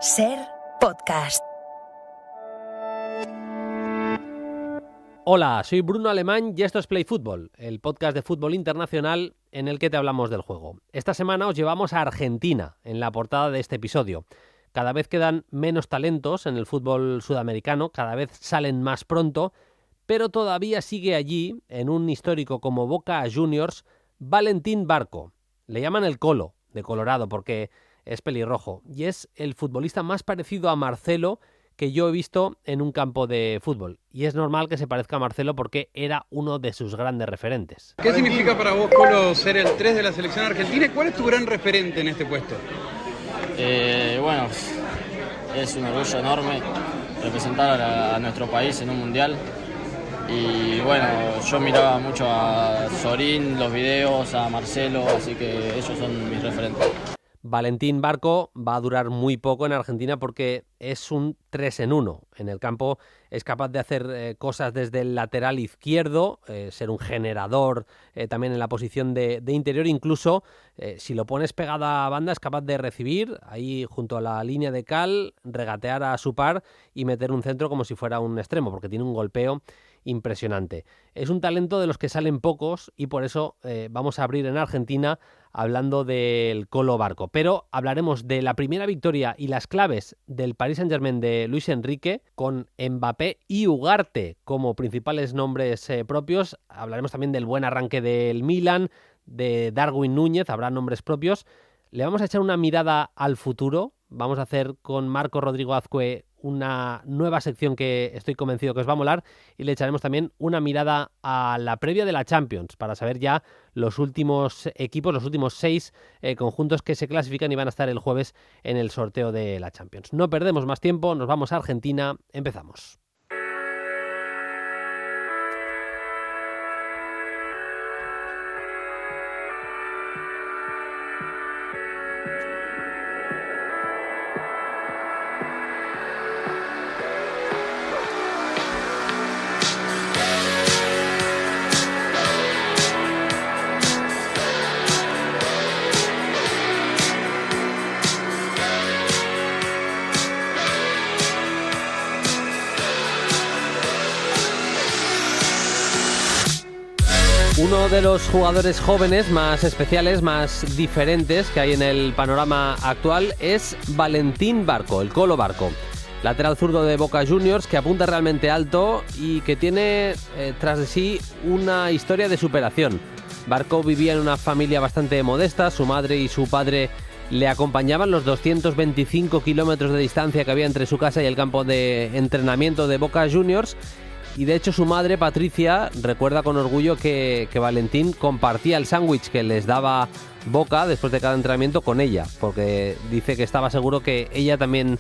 Ser podcast. Hola, soy Bruno Alemán y esto es Play Fútbol, el podcast de fútbol internacional en el que te hablamos del juego. Esta semana os llevamos a Argentina en la portada de este episodio. Cada vez quedan menos talentos en el fútbol sudamericano, cada vez salen más pronto, pero todavía sigue allí, en un histórico como Boca Juniors, Valentín Barco. Le llaman el Colo, de Colorado, porque es pelirrojo, y es el futbolista más parecido a Marcelo que yo he visto en un campo de fútbol. Y es normal que se parezca a Marcelo porque era uno de sus grandes referentes. ¿Qué significa para vos, Colo, ser el 3 de la selección argentina y cuál es tu gran referente en este puesto? Bueno, es un orgullo enorme representar a nuestro país en un mundial. Y bueno, yo miraba mucho a Sorín, los videos, a Marcelo, así que ellos son mis referentes. Valentín Barco va a durar muy poco en Argentina porque es un 3 en 1. En el campo es capaz de hacer cosas desde el lateral izquierdo, ser un generador también en la posición de interior. Incluso si lo pones pegado a banda es capaz de recibir ahí junto a la línea de cal, regatear a su par y meter un centro como si fuera un extremo, porque tiene un golpeo impresionante. Es un talento de los que salen pocos y por eso vamos a abrir en Argentina hablando del Colo Barco. Pero hablaremos de la primera victoria y las claves del Paris Saint-Germain de Luis Enrique, con Mbappé y Ugarte como principales nombres propios. Hablaremos también del buen arranque del Milan, de Darwin Núñez, habrá nombres propios. Le vamos a echar una mirada al futuro. Vamos a hacer con Marco Rodrigo Azcue una nueva sección que estoy convencido que os va a molar, y le echaremos también una mirada a la previa de la Champions para saber ya los últimos equipos, los últimos 6 conjuntos que se clasifican y van a estar el jueves en el sorteo de la Champions. No perdemos más tiempo, nos vamos a Argentina, empezamos. Uno de los jugadores jóvenes más especiales, más diferentes que hay en el panorama actual es Valentín Barco, el Colo Barco. Lateral zurdo de Boca Juniors, que apunta realmente alto y que tiene tras de sí una historia de superación. Barco vivía en una familia bastante modesta, su madre y su padre le acompañaban los 225 kilómetros de distancia que había entre su casa y el campo de entrenamiento de Boca Juniors. Y de hecho su madre, Patricia, recuerda con orgullo que Valentín compartía el sándwich que les daba Boca después de cada entrenamiento con ella, porque dice que estaba seguro que ella también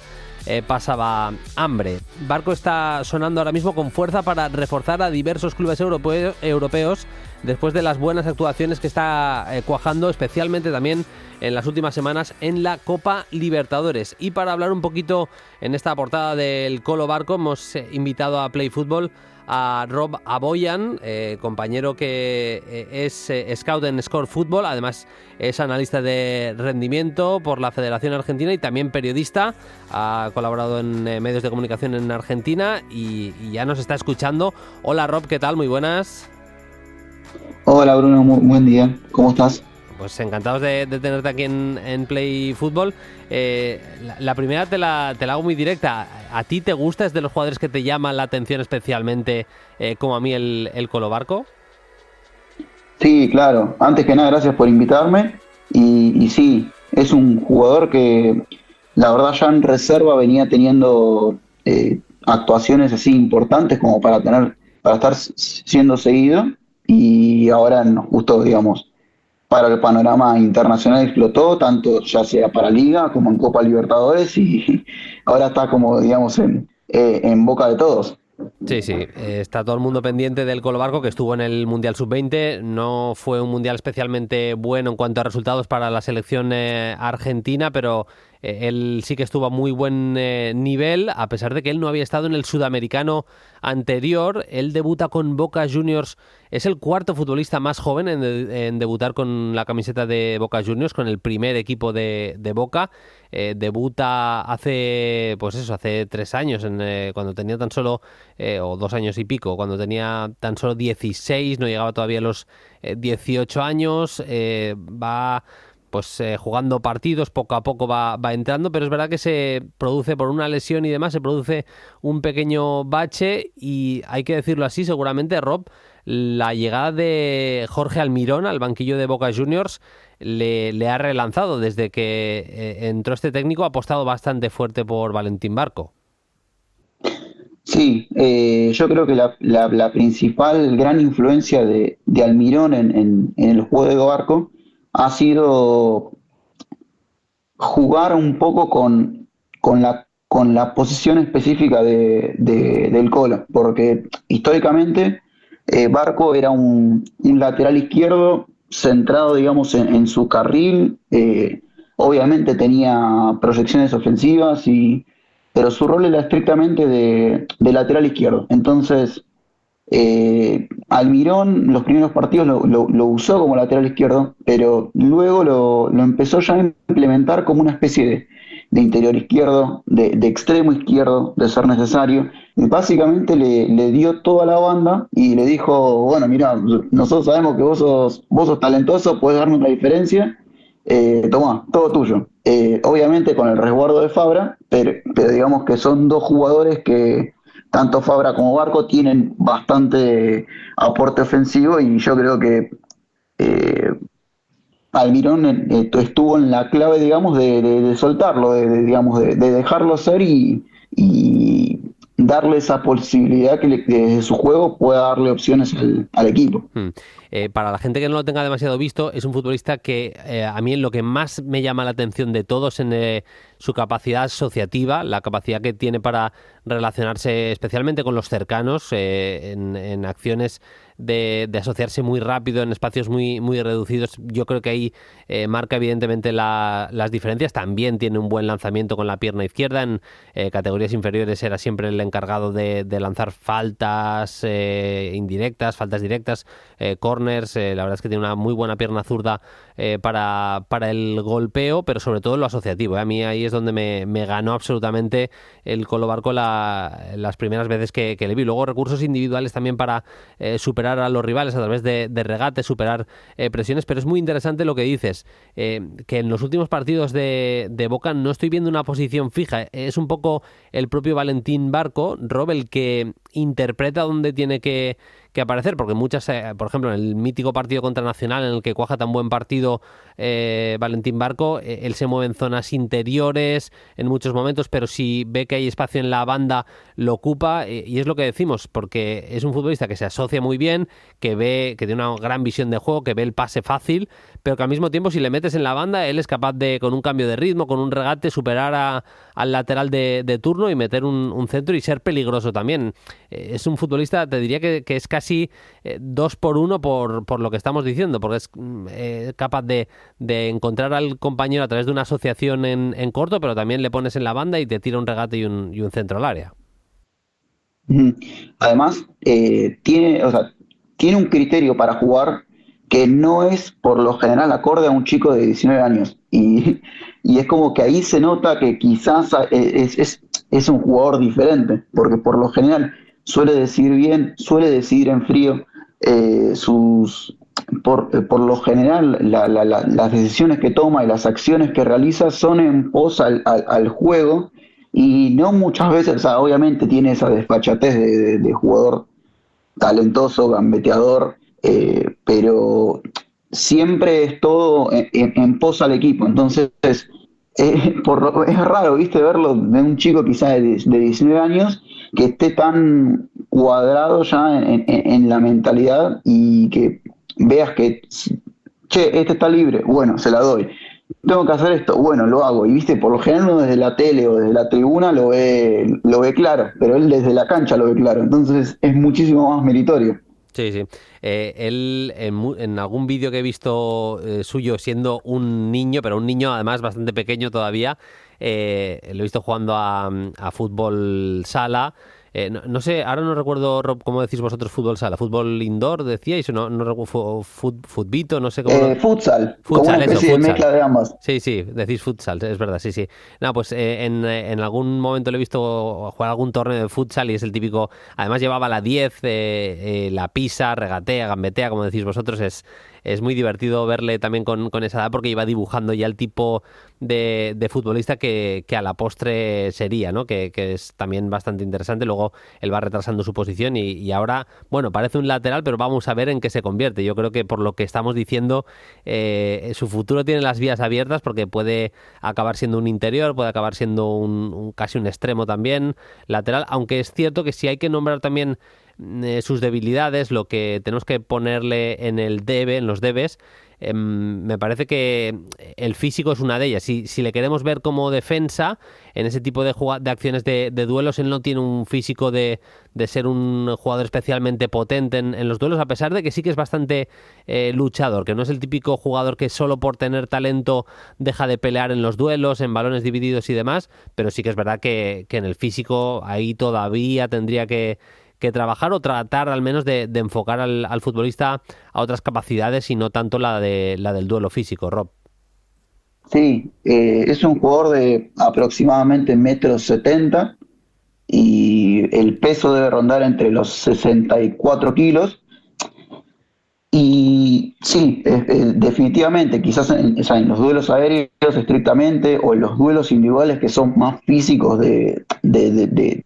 pasaba hambre. Barco está sonando ahora mismo con fuerza para reforzar a diversos clubes europeos después de las buenas actuaciones que está cuajando, especialmente también en las últimas semanas en la Copa Libertadores. Y para hablar un poquito en esta portada del Colo Barco hemos invitado a Play Fútbol a Rob Aboyan, compañero que es scout en Score Fútbol, además es analista de rendimiento por la Federación Argentina y también periodista, ha colaborado en medios de comunicación en Argentina y ya nos está escuchando. Hola Rob, ¿qué tal? Muy buenas. Hola Bruno, buen día, ¿cómo estás? Pues encantados de tenerte aquí en Play Fútbol. La primera te la hago muy directa. ¿A ti te gusta? ¿Es de los jugadores que te llaman la atención especialmente, como a mí el Colo Barco? Sí, claro. Antes que nada, gracias por invitarme. Y sí, es un jugador que la verdad ya en reserva venía teniendo actuaciones así importantes como para estar siendo seguido. Y ahora justo, digamos, para el panorama internacional explotó, tanto ya sea para Liga como en Copa Libertadores, y ahora está como, digamos, en boca de todos. Sí, está todo el mundo pendiente del Colo Barco, que estuvo en el Mundial Sub-20. No fue un Mundial especialmente bueno en cuanto a resultados para la selección argentina, pero él sí que estuvo a muy buen nivel, a pesar de que él no había estado en el sudamericano anterior. Él debuta con Boca Juniors, es el cuarto futbolista más joven en debutar con la camiseta de Boca Juniors, con el primer equipo de Boca. Debuta hace 3 años, cuando tenía tan solo, o 2 años y pico, cuando tenía tan solo 16, no llegaba todavía a los 18 años. Va jugando partidos, poco a poco va entrando, pero es verdad que se produce por una lesión y demás, se produce un pequeño bache, y hay que decirlo así, seguramente, Rob, la llegada de Jorge Almirón al banquillo de Boca Juniors le ha relanzado. Desde que entró este técnico ha apostado bastante fuerte por Valentín Barco. Sí, yo creo que la principal gran influencia de Almirón en el juego de Barco ha sido jugar un poco con la posición específica del Colo, porque históricamente Barco era un lateral izquierdo centrado, digamos, en su carril. Obviamente tenía proyecciones ofensivas, pero su rol era estrictamente de lateral izquierdo. Entonces, Almirón los primeros partidos lo usó como lateral izquierdo, pero luego lo empezó ya a implementar como una especie de interior izquierdo, de extremo izquierdo, de ser necesario. Y básicamente le dio toda la banda y le dijo: bueno, mira, nosotros sabemos que vos sos talentoso, podés darnos la diferencia, tomá, todo tuyo. Obviamente con el resguardo de Fabra, pero digamos que son dos jugadores que tanto Fabra como Barco tienen bastante aporte ofensivo, y yo creo que Almirón estuvo en la clave, digamos, de soltarlo, de dejarlo ser y darle esa posibilidad que desde su juego pueda darle opciones al equipo. Para la gente que no lo tenga demasiado visto, es un futbolista que a mí en lo que más me llama la atención de todos, en su capacidad asociativa, la capacidad que tiene para relacionarse especialmente con los cercanos, en acciones de asociarse muy rápido en espacios muy, muy reducidos. Yo creo que ahí marca evidentemente las diferencias. También tiene un buen lanzamiento con la pierna izquierda. En categorías inferiores era siempre el encargado de lanzar faltas indirectas, faltas directas, corners. La verdad es que tiene una muy buena pierna zurda para el golpeo, pero sobre todo lo asociativo. A mí ahí es donde me ganó absolutamente el Colo Barco las primeras veces que le vi. Luego recursos individuales también para superar a los rivales a través de regate, superar presiones, pero es muy interesante lo que dices, que en los últimos partidos de Boca no estoy viendo una posición fija. Es un poco el propio Valentín Barco, Rob, el que interpreta dónde tiene que aparecer, porque muchas, por ejemplo, en el mítico partido contra Nacional, en el que cuaja tan buen partido Valentín Barco, él se mueve en zonas interiores en muchos momentos, pero si ve que hay espacio en la banda, lo ocupa, y es lo que decimos, porque es un futbolista que se asocia muy bien, que tiene una gran visión de juego, que ve el pase fácil, pero que al mismo tiempo, si le metes en la banda, él es capaz de, con un cambio de ritmo, con un regate, superar al lateral de turno y meter un centro y ser peligroso también. Es un futbolista, te diría que es casi 2 por 1 por lo que estamos diciendo, porque es capaz de encontrar al compañero a través de una asociación en corto, pero también le pones en la banda y te tira un regate y un centro al área. Además, tiene un criterio para jugar que no es por lo general acorde a un chico de 19 años. Y es como que ahí se nota que quizás es un jugador diferente, porque por lo general suele decidir bien, suele decidir en frío. Por lo general las decisiones que toma y las acciones que realiza son en pos al juego, y no muchas veces, o sea, obviamente tiene esa desfachatez de jugador talentoso, gambeteador, pero siempre es todo en pos al equipo. Entonces es raro, ¿viste? Verlo de un chico quizás de 19 años que esté tan cuadrado ya en la mentalidad, y que veas que, che, este está libre, bueno, se la doy. Tengo que hacer esto, bueno, lo hago. Y viste, por lo general uno desde la tele o desde la tribuna lo ve claro, pero él desde la cancha lo ve claro. Entonces es muchísimo más meritorio. Sí, sí. Él en algún vídeo que he visto suyo siendo un niño, pero un niño además bastante pequeño todavía, lo he visto jugando a fútbol sala. No sé, ahora no recuerdo, Rob, cómo decís vosotros fútbol sala. ¿Fútbol indoor decíais? No recuerdo, futbito, no sé cómo. Futsal, como una Futsal, eso, especie de futsal. mezcla de ambas. Sí, sí, decís futsal, es verdad, sí, sí. No, pues en algún momento le he visto jugar algún torneo de futsal y es el típico. Además llevaba la 10, la pisa, regatea, gambetea, como decís vosotros. Es muy divertido verle también con esa edad porque iba dibujando ya el tipo de futbolista que a la postre sería, ¿no? Que es también bastante interesante. Luego él va retrasando su posición y ahora, bueno, parece un lateral, pero vamos a ver en qué se convierte. Yo creo que por lo que estamos diciendo, su futuro tiene las vías abiertas porque puede acabar siendo un interior, puede acabar siendo casi un extremo también, lateral, aunque es cierto que si hay que nombrar también sus debilidades, lo que tenemos que ponerle en los debes, me parece que el físico es una de ellas. Si le queremos ver como defensa, en ese tipo de acciones de duelos, él no tiene un físico de ser un jugador especialmente potente en los duelos, a pesar de que sí que es bastante luchador, que no es el típico jugador que solo por tener talento deja de pelear en los duelos, en balones divididos y demás, pero sí que es verdad que en el físico ahí todavía tendría que trabajar o tratar al menos de enfocar al futbolista a otras capacidades y no tanto la del duelo físico, Rob. Sí, es un jugador de aproximadamente 1,70 m y el peso debe rondar entre los 64 kilos. Y sí, definitivamente, quizás o sea, en los duelos aéreos estrictamente o en los duelos individuales que son más físicos desde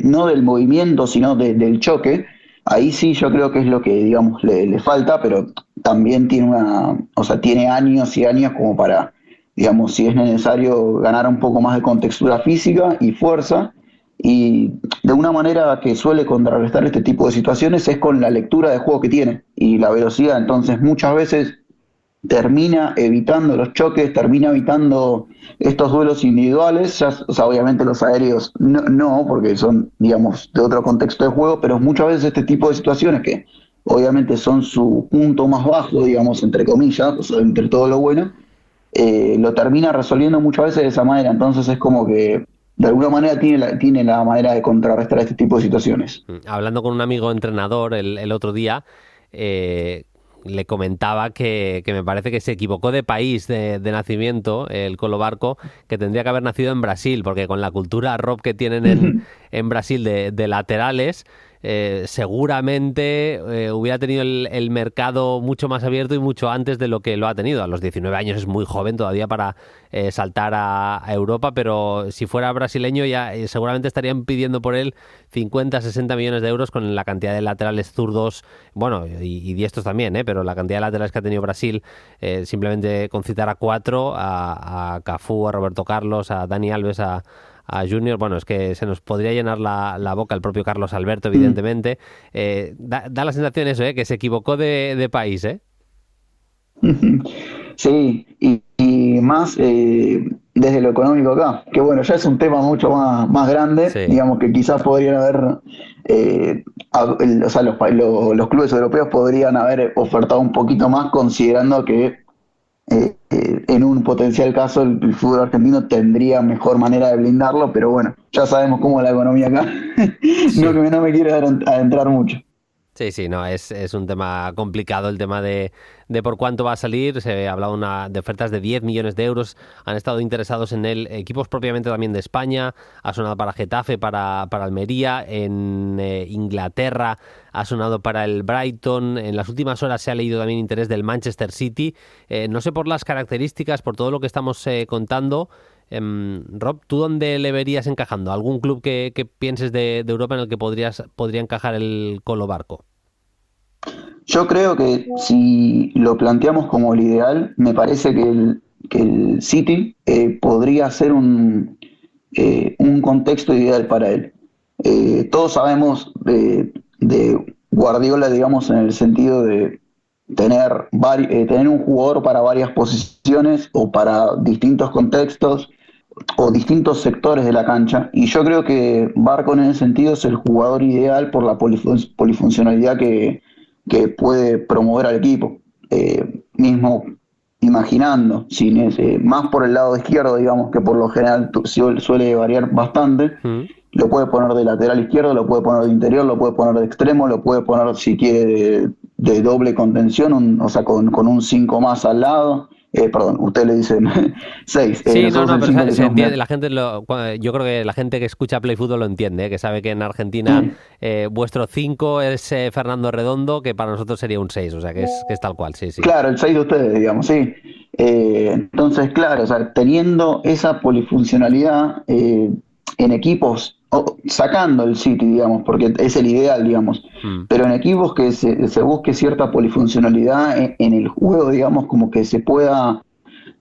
no del movimiento, sino del choque, ahí sí yo creo que es lo que, digamos, le falta, pero también tiene o sea, tiene años y años como para, digamos, si es necesario, ganar un poco más de contextura física y fuerza. Y de una manera que suele contrarrestar este tipo de situaciones es con la lectura de juego que tiene y la velocidad. Entonces muchas veces termina evitando los choques, termina evitando estos duelos individuales, ya, o sea, obviamente los aéreos no, porque son, digamos, de otro contexto de juego, pero muchas veces este tipo de situaciones que obviamente son su punto más bajo, digamos, entre comillas, o sea, entre todo lo bueno, lo termina resolviendo muchas veces de esa manera. Entonces es como que de alguna manera tiene la manera de contrarrestar este tipo de situaciones. Hablando con un amigo entrenador el otro día, le comentaba que me parece que se equivocó de país de nacimiento, el Colo Barco, que tendría que haber nacido en Brasil, porque con la cultura, Rob, que tienen en Brasil de laterales, seguramente hubiera tenido el mercado mucho más abierto y mucho antes de lo que lo ha tenido. A los 19 años es muy joven todavía para saltar a Europa, pero si fuera brasileño ya seguramente estarían pidiendo por él 50, 60 millones de euros con la cantidad de laterales zurdos, bueno, y diestros también, pero la cantidad de laterales que ha tenido Brasil, simplemente con citar a 4, a Cafú, a Roberto Carlos, a Dani Alves, a Junior, bueno, es que se nos podría llenar la boca el propio Carlos Alberto, evidentemente. Da la sensación eso, que se equivocó de país, ¿eh? Sí, y más desde lo económico acá, que bueno, ya es un tema mucho más grande, Sí. digamos que quizás podrían haber, o sea, los clubes europeos podrían haber ofertado un poquito más considerando que en un potencial caso el fútbol argentino tendría mejor manera de blindarlo, pero bueno, ya sabemos cómo es la economía acá. Sí. No me quiero adentrar mucho. Sí, sí, no, es un tema complicado el tema de por cuánto va a salir. Se ha hablado de ofertas de 10 millones de euros. Han estado interesados en él equipos propiamente también de España. Ha sonado para Getafe, para Almería. En Inglaterra ha sonado para el Brighton. En las últimas horas se ha leído también interés del Manchester City. No sé por las características, por todo lo que estamos contando. Rob, ¿tú dónde le verías encajando? ¿Algún club que pienses de Europa en el que podría encajar el Colo Barco? Yo creo que si lo planteamos como el ideal, me parece que el City podría ser un contexto ideal para él. Todos sabemos de Guardiola, digamos, en el sentido de tener un jugador para varias posiciones o para distintos contextos o distintos sectores de la cancha, y yo creo que Barco en ese sentido es el jugador ideal por la polifuncionalidad que puede promover al equipo. Mismo imaginando, más por el lado izquierdo, digamos, que por lo general suele variar bastante, Mm. lo puede poner de lateral izquierdo, lo puede poner de interior, lo puede poner de extremo, lo puede poner, si quiere, de doble contención, o sea, con un 5 más al lado. Perdón, usted le dice 6. Sí, no, Nosotros no, el pero 5 le se decimos entiende, la gente yo creo que la gente que escucha Play Fútbol lo entiende, que sabe que en Argentina vuestro 5 es Fernando Redondo, que para nosotros sería un 6, o sea que es tal cual, sí, sí. Claro, el 6 de ustedes, digamos, sí. Entonces, claro, o sea, teniendo esa polifuncionalidad en equipos, sacando el City, digamos, porque es el ideal, digamos, Mm. pero en equipos que se busque cierta polifuncionalidad en el juego, digamos, como que se pueda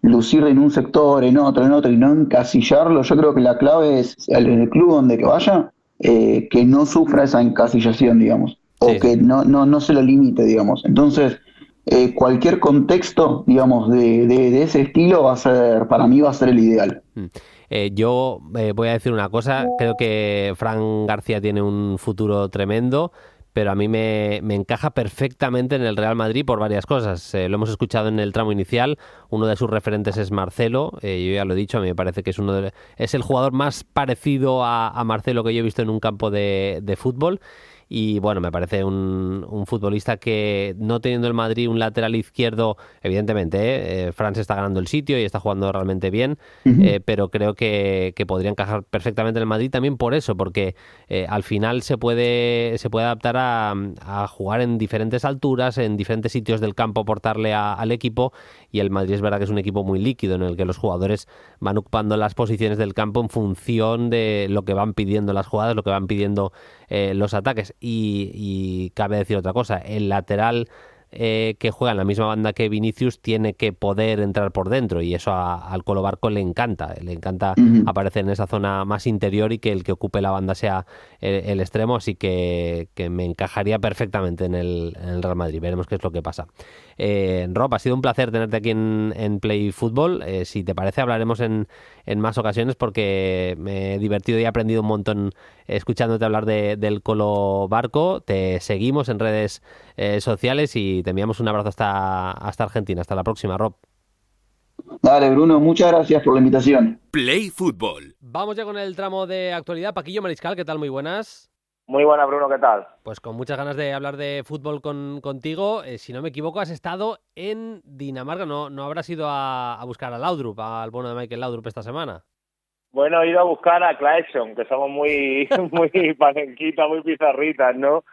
lucir en un sector, en otro, y no encasillarlo, yo creo que la clave es en el club donde que vaya, que no sufra esa encasillación, digamos, o Sí, que sí. no se lo limite, digamos. Entonces, cualquier contexto, digamos, de ese estilo para mí va a ser el ideal. Mm. Yo voy a decir una cosa, creo que Fran García tiene un futuro tremendo, pero a mí me encaja perfectamente en el Real Madrid por varias cosas. Lo hemos escuchado en el tramo inicial, uno de sus referentes es Marcelo, yo ya lo he dicho, a mí me parece que es el jugador más parecido a Marcelo que yo he visto en un campo de fútbol. Y bueno, me parece un futbolista que, no teniendo el Madrid un lateral izquierdo, evidentemente, Fran se está ganando el sitio y está jugando realmente bien, Ujú. pero creo que podría encajar perfectamente en el Madrid también por eso, porque al final se puede adaptar a jugar en diferentes alturas, en diferentes sitios del campo, aportarle al equipo, y el Madrid es verdad que es un equipo muy líquido en el que los jugadores van ocupando las posiciones del campo en función de lo que van pidiendo las jugadas, lo que van pidiendo los ataques. Y cabe decir otra cosa, el lateral que juega en la misma banda que Vinicius tiene que poder entrar por dentro, y eso al Colo Barco le encanta Ujú. aparecer en esa zona más interior y que el que ocupe la banda sea el extremo, así que me encajaría perfectamente en el Real Madrid. Veremos qué es lo que pasa. Rob, ha sido un placer tenerte aquí en Play Fútbol. Si te parece, hablaremos en más ocasiones, porque me he divertido y he aprendido un montón escuchándote hablar del Colo Barco. Te seguimos en redes sociales y te enviamos un abrazo hasta Argentina. Hasta la próxima, Rob. Dale, Bruno, muchas gracias por la invitación. Play Fútbol. Vamos ya con el tramo de actualidad. Paquillo Mariscal, ¿qué tal? Muy buenas. Muy buena, Bruno, ¿qué tal? Pues con muchas ganas de hablar de fútbol contigo. Si no me equivoco, has estado en Dinamarca. No habrás ido a buscar a Laudrup, al bono de Michael Laudrup esta semana. Bueno, he ido a buscar a Claesson, que somos muy muy panenquitas, muy pizarritas, ¿no?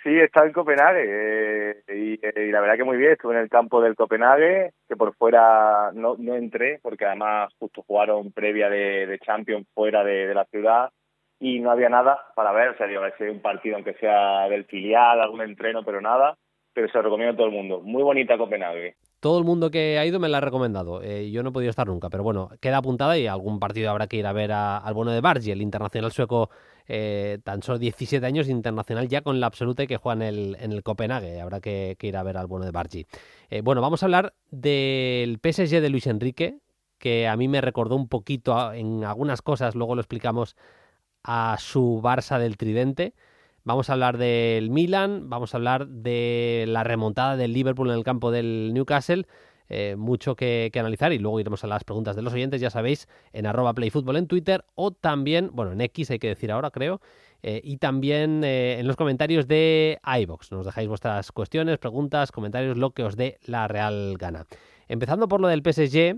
Sí, he estado en Copenhague y la verdad que muy bien. Estuve en el campo del Copenhague, que por fuera no entré, porque además justo jugaron previa de Champions fuera de la ciudad y no había nada para ver. O sea, digo, a ver si hay un partido, aunque sea del filial, algún entreno, pero nada. Pero se lo recomiendo a todo el mundo. Muy bonita Copenhague. Todo el mundo que ha ido me la ha recomendado. Yo no he podido estar nunca, pero bueno, queda apuntada y algún partido habrá que ir a ver al bono de Bargi, el internacional sueco, tan solo 17 años, internacional ya con la absoluta, y que juega en el Copenhague. Habrá que ir a ver al bono de Bargi. Bueno, vamos a hablar del PSG de Luis Enrique, que a mí me recordó un poquito en algunas cosas, luego lo explicamos, a su Barça del Tridente. Vamos a hablar del Milan, vamos a hablar de la remontada del Liverpool en el campo del Newcastle. Mucho que analizar, y luego iremos a las preguntas de los oyentes, ya sabéis, en @playfutbol en Twitter, o también, bueno, en X hay que decir ahora, creo, y también en los comentarios de iVoox. Nos dejáis vuestras cuestiones, preguntas, comentarios, lo que os dé la real gana. Empezando por lo del PSG,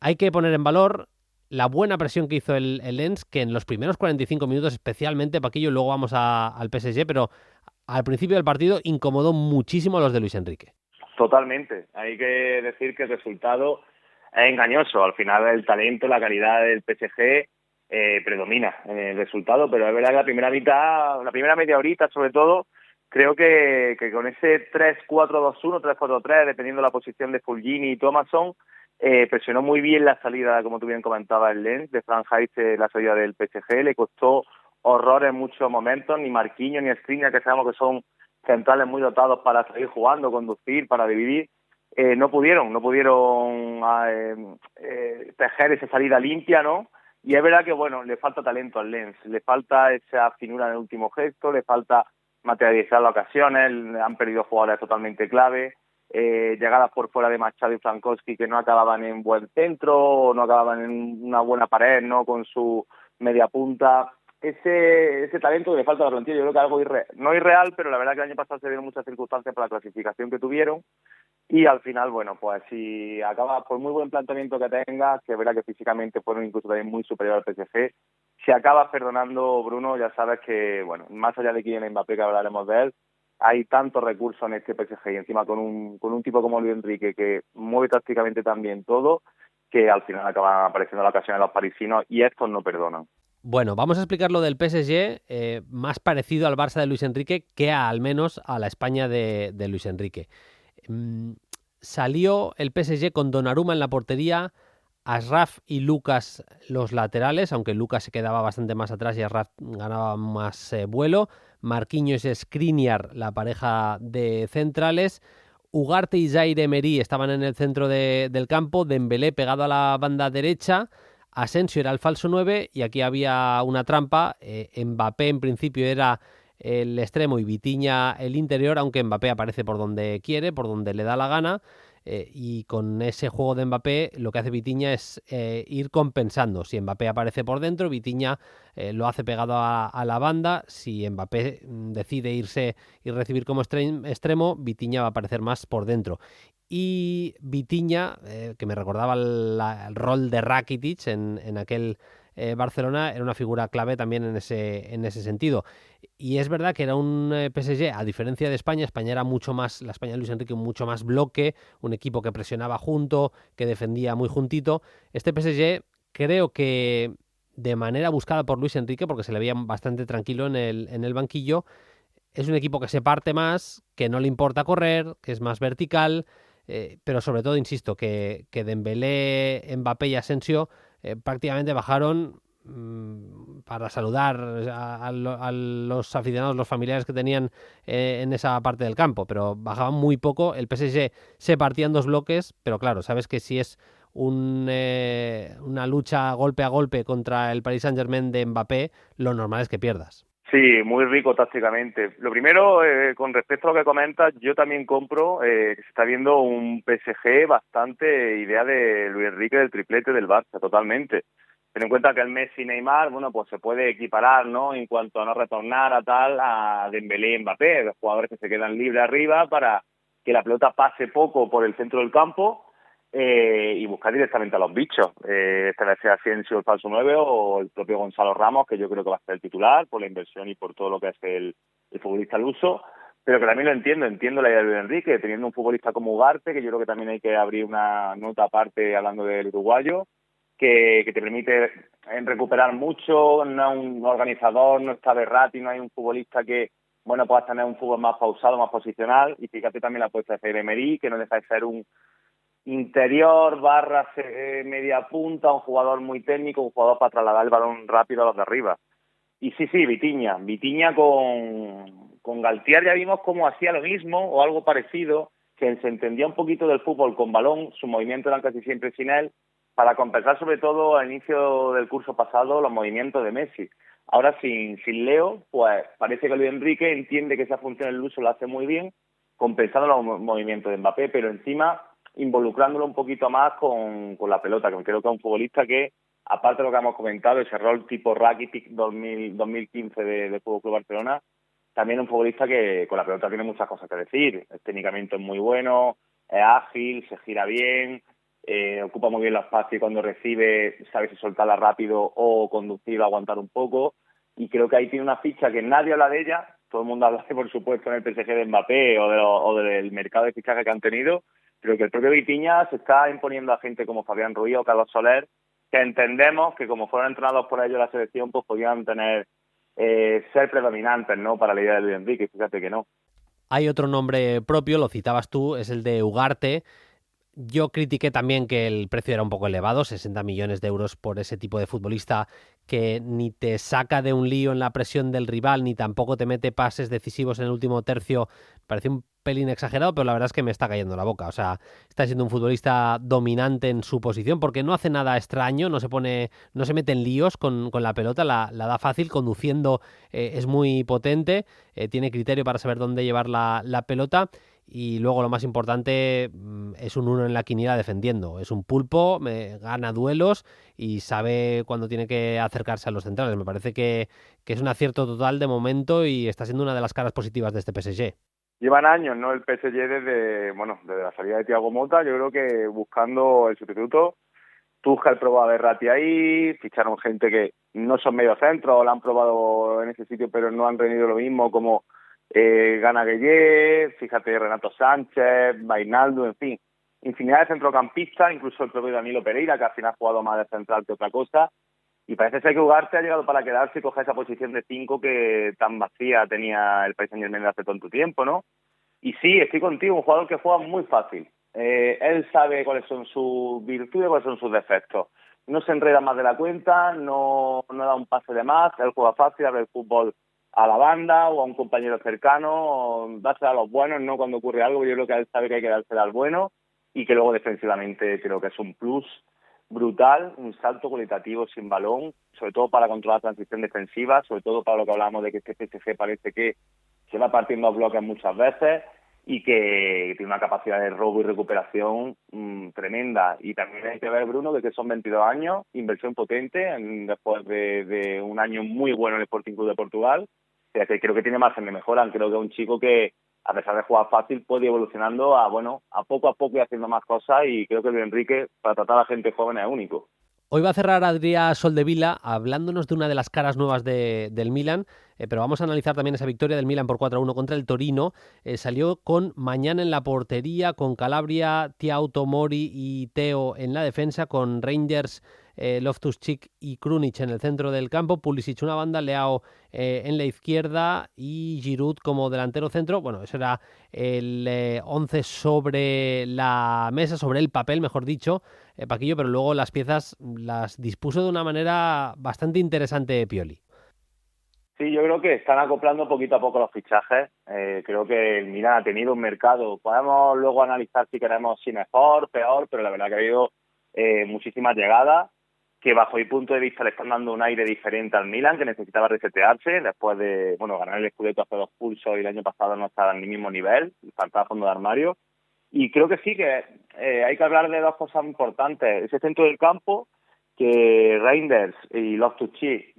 hay que poner en valor la buena presión que hizo el Lens, que en los primeros 45 minutos, especialmente, Paquillo, luego vamos al PSG, pero al principio del partido incomodó muchísimo a los de Luis Enrique. Totalmente. Hay que decir que el resultado es engañoso. Al final el talento, la calidad del PSG predomina en el resultado, pero es verdad que la primera mitad, la primera media horita sobre todo, creo que con ese 3-4-2-1, 3-4-3, dependiendo de la posición de Fulgini y Thomasson, presionó muy bien la salida, como tú bien comentabas, el Lens, de Frank Heise, la salida del PSG, le costó horror en muchos momentos, ni Marquinhos ni Skriniar, que sabemos que son centrales muy dotados para seguir jugando, conducir, para dividir, no pudieron tejer esa salida limpia, ¿no? Y es verdad que, bueno, le falta talento al Lens, le falta esa finura en el último gesto, le falta materializar las ocasiones, han perdido jugadores totalmente clave, llegadas por fuera de Machado y Frankowski que no acababan en buen centro, o no acababan en una buena pared, ¿no? Con su media punta. Ese talento que le falta a la plantilla, yo creo que algo no irreal, pero la verdad que el año pasado se dieron muchas circunstancias por la clasificación que tuvieron. Y al final, bueno, pues si acaba, por muy buen planteamiento que tengas, que es verdad que físicamente fueron incluso también muy superior al PSG, si acabas perdonando, Bruno, ya sabes que, bueno, más allá de Kylian Mbappé, que hablaremos de él, hay tantos recursos en este PSG y encima con un tipo como Luis Enrique que mueve tácticamente también todo, que al final acaban apareciendo la ocasión de los parisinos y estos no perdonan. Bueno, vamos a explicar lo del PSG, más parecido al Barça de Luis Enrique que al menos a la España de Luis Enrique. Salió el PSG con Donnarumma en la portería, Achraf y Lucas los laterales, aunque Lucas se quedaba bastante más atrás y Achraf ganaba más vuelo. Marquinhos y Skriniar, la pareja de centrales. Ugarte y Zaire Emery estaban en el centro del campo, Dembélé pegado a la banda derecha, Asensio era el falso 9 y aquí había una trampa. Mbappé en principio era el extremo y Vitinha el interior, aunque Mbappé aparece por donde quiere, por donde le da la gana, y con ese juego de Mbappé lo que hace Vitinha es ir compensando. Si Mbappé aparece por dentro, Vitinha lo hace pegado a la banda. Si Mbappé decide irse y recibir como extremo, Vitinha va a aparecer más por dentro. Y Vitinha, que me recordaba el rol de Rakitic en aquel Barcelona, era una figura clave también en ese sentido. Y es verdad que era un PSG, a diferencia de España, España era mucho más, la España de Luis Enrique, mucho más bloque, un equipo que presionaba junto, que defendía muy juntito. Este PSG creo que de manera buscada por Luis Enrique, porque se le veía bastante tranquilo en el banquillo, es un equipo que se parte más, que no le importa correr, que es más vertical, pero sobre todo, insisto, que Dembélé, Mbappé y Asensio prácticamente bajaron para saludar a los aficionados, los familiares que tenían en esa parte del campo, pero bajaban muy poco. El PSG se partía en dos bloques, pero claro, sabes que si es una lucha golpe a golpe contra el Paris Saint-Germain de Mbappé, lo normal es que pierdas. Sí, muy rico tácticamente. Lo primero, con respecto a lo que comentas, yo también compro que se está viendo un PSG bastante idea de Luis Enrique del triplete del Barça, totalmente. Ten en cuenta que el Messi y Neymar, bueno, pues se puede equiparar, ¿no? En cuanto a no retornar a Dembélé y Mbappé, los jugadores que se quedan libres arriba para que la pelota pase poco por el centro del campo y buscar directamente a los bichos. Esta vez sea Asensio el falso 9 o el propio Gonzalo Ramos, que yo creo que va a ser el titular por la inversión y por todo lo que es el futbolista al uso. Pero que también lo entiendo la idea de Luis Enrique, teniendo un futbolista como Ugarte, que yo creo que también hay que abrir una nota aparte hablando del uruguayo, que te permite recuperar mucho, no es un organizador, no está Berratti, no hay un futbolista que, bueno, pueda tener un fútbol más pausado, más posicional, y fíjate también la apuesta de Emery, que no deja de ser un interior barra media punta, un jugador muy técnico, un jugador para trasladar el balón rápido a los de arriba. Y sí, Vitinha con Galtier ya vimos cómo hacía lo mismo o algo parecido, que se entendía un poquito del fútbol con balón, sus movimientos eran casi siempre sin él, para compensar sobre todo al inicio del curso pasado los movimientos de Messi. Ahora sin Leo, pues parece que Luis Enrique entiende que esa función el uso lo hace muy bien, compensando los movimientos de Mbappé, pero encima involucrándolo un poquito más con la pelota, que creo que es un futbolista que, aparte de lo que hemos comentado, ese rol tipo Rakitic 2015 de Fútbol Club Barcelona, también un futbolista que con la pelota tiene muchas cosas que decir. El técnicamente es muy bueno, es ágil, se gira bien, ocupa muy bien los espacios y cuando recibe sabe si soltarla rápido o conducir o aguantar un poco. Y creo que ahí tiene una ficha que nadie habla de ella. Todo el mundo habla, por supuesto, en el PSG de Mbappé o del mercado de fichaje que han tenido, pero que el propio Vitinha se está imponiendo a gente como Fabián Ruiz o Carlos Soler, que entendemos que como fueron entrenados por ellos la selección, pues podían tener ser predominantes, ¿no?, para la idea de Luis Enrique. Fíjate que no. Hay otro nombre propio, lo citabas tú, es el de Ugarte. Yo critiqué también que el precio era un poco elevado, 60 millones de euros por ese tipo de futbolista que ni te saca de un lío en la presión del rival, ni tampoco te mete pases decisivos en el último tercio. Parece un pelín exagerado, pero la verdad es que me está cayendo la boca. O sea, está siendo un futbolista dominante en su posición porque no hace nada extraño, no se mete en líos con la pelota, la da fácil, conduciendo es muy potente, tiene criterio para saber dónde llevar la pelota. Y luego lo más importante, es un 1 en la quiniela defendiendo. Es un pulpo, gana duelos y sabe cuándo tiene que acercarse a los centrales. Me parece que es un acierto total de momento y está siendo una de las caras positivas de este PSG. Llevan años, ¿no? El PSG desde la salida de Thiago Motta, yo creo que buscando el sustituto. Tuchel probó a Verratti ahí, ficharon gente que no son medio centro, la han probado en ese sitio pero no han rendido lo mismo, como Gana Gueye, fíjate, Renato Sánchez, Wijnaldum, en fin, infinidad de centrocampistas, incluso el propio Danilo Pereira, que al final ha jugado más de central que otra cosa, y parece ser que Ugarte ha llegado para quedarse y coger esa posición de 5 que tan vacía tenía el Paris Saint-Germain hace tanto tiempo, ¿no? Y sí, estoy contigo, un jugador que juega muy fácil. Él sabe cuáles son sus virtudes, cuáles son sus defectos. No se enreda más de la cuenta, no da un pase de más, él juega fácil, abre el fútbol a la banda o a un compañero cercano, dársela a los buenos, no cuando ocurre algo. Yo creo que él sabe que hay que dársela al bueno y que luego defensivamente creo que es un plus brutal, un salto cualitativo sin balón, sobre todo para controlar la transición defensiva, sobre todo para lo que hablábamos de que este PSG parece que se va partiendo a bloques muchas veces y que tiene una capacidad de robo y recuperación tremenda. Y también hay que ver, Bruno, de que son 22 años, inversión potente, después de un año muy bueno en el Sporting Club de Portugal. O sea, que creo que tiene margen de mejora. Creo que es un chico que, a pesar de jugar fácil, puede ir evolucionando a poco y haciendo más cosas, y creo que Luis Enrique, para tratar a la gente joven, es único. Hoy va a cerrar Adrià Soldevila hablándonos de una de las caras nuevas del Milan, pero vamos a analizar también esa victoria del Milan por 4-1 contra el Torino. Salió con Mañana en la portería, con Calabria, Thiago Tomori y Teo en la defensa, con Reinders, Loftus-Cheek y Krunic en el centro del campo, Pulisic una banda, Leao en la izquierda y Giroud como delantero centro. Bueno, eso era el 11 sobre la mesa, sobre el papel, mejor dicho, Paquillo, pero luego las piezas las dispuso de una manera bastante interesante Pioli. Sí, yo creo que están acoplando poquito a poco los fichajes. Creo que el Milan ha tenido un mercado. Podemos luego analizar si queremos si mejor, peor, pero la verdad que ha habido muchísimas llegadas que bajo mi punto de vista le están dando un aire diferente al Milan, que necesitaba resetearse después de ganar el Scudetto hace 2 pulsos y el año pasado no estaba en el mismo nivel, faltaba fondo de armario. Y creo que sí, que hay que hablar de 2 cosas importantes. Ese centro del campo, que Reinders y Loftus-Cheek,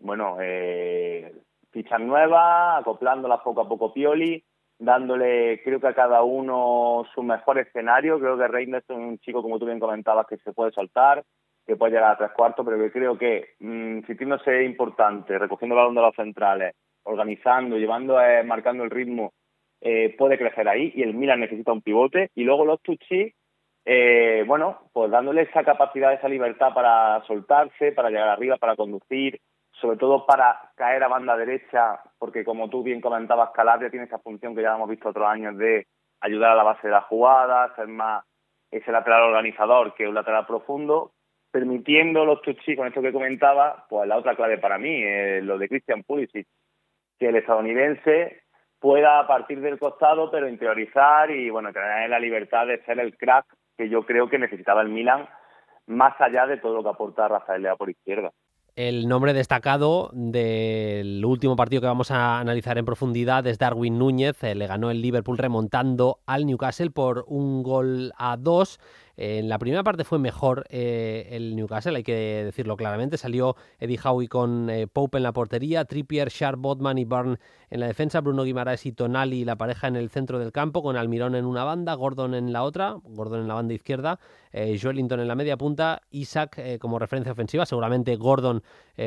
fichas nuevas, acoplándolas poco a poco Pioli, dándole, creo que a cada uno su mejor escenario. Creo que Reinders es un chico, como tú bien comentabas, que se puede soltar, que puede llegar a 3/4, pero que creo que sintiéndose importante, recogiendo el balón de los centrales, organizando, marcando el ritmo, puede crecer ahí, y el Milan necesita un pivote. Y luego los Tucci, pues dándole esa capacidad, esa libertad para soltarse, para llegar arriba, para conducir, sobre todo para caer a banda derecha, porque como tú bien comentabas, Calabria tiene esa función que ya hemos visto otros años de ayudar a la base de la jugada, ser más ese lateral organizador que un lateral profundo, permitiendo los Tucci, con esto que comentaba, pues la otra clave para mí, lo de Christian Pulisic, que el estadounidense pueda partir del costado, pero interiorizar y tener la libertad de ser el crack que yo creo que necesitaba el Milan, más allá de todo lo que aporta Rafael Leao por izquierda. El nombre destacado del último partido que vamos a analizar en profundidad es Darwin Núñez. Le ganó el Liverpool remontando al Newcastle por 1-2. En la primera parte fue mejor el Newcastle, hay que decirlo claramente. Salió Eddie Howe con Pope en la portería, Trippier, Sharp, Botman y Burn en la defensa, Bruno Guimaraes y Tonali, la pareja en el centro del campo, con Almirón en una banda, Gordon en la otra, Gordon en la banda izquierda, Joelinton en la media punta, Isak como referencia ofensiva. Seguramente Gordon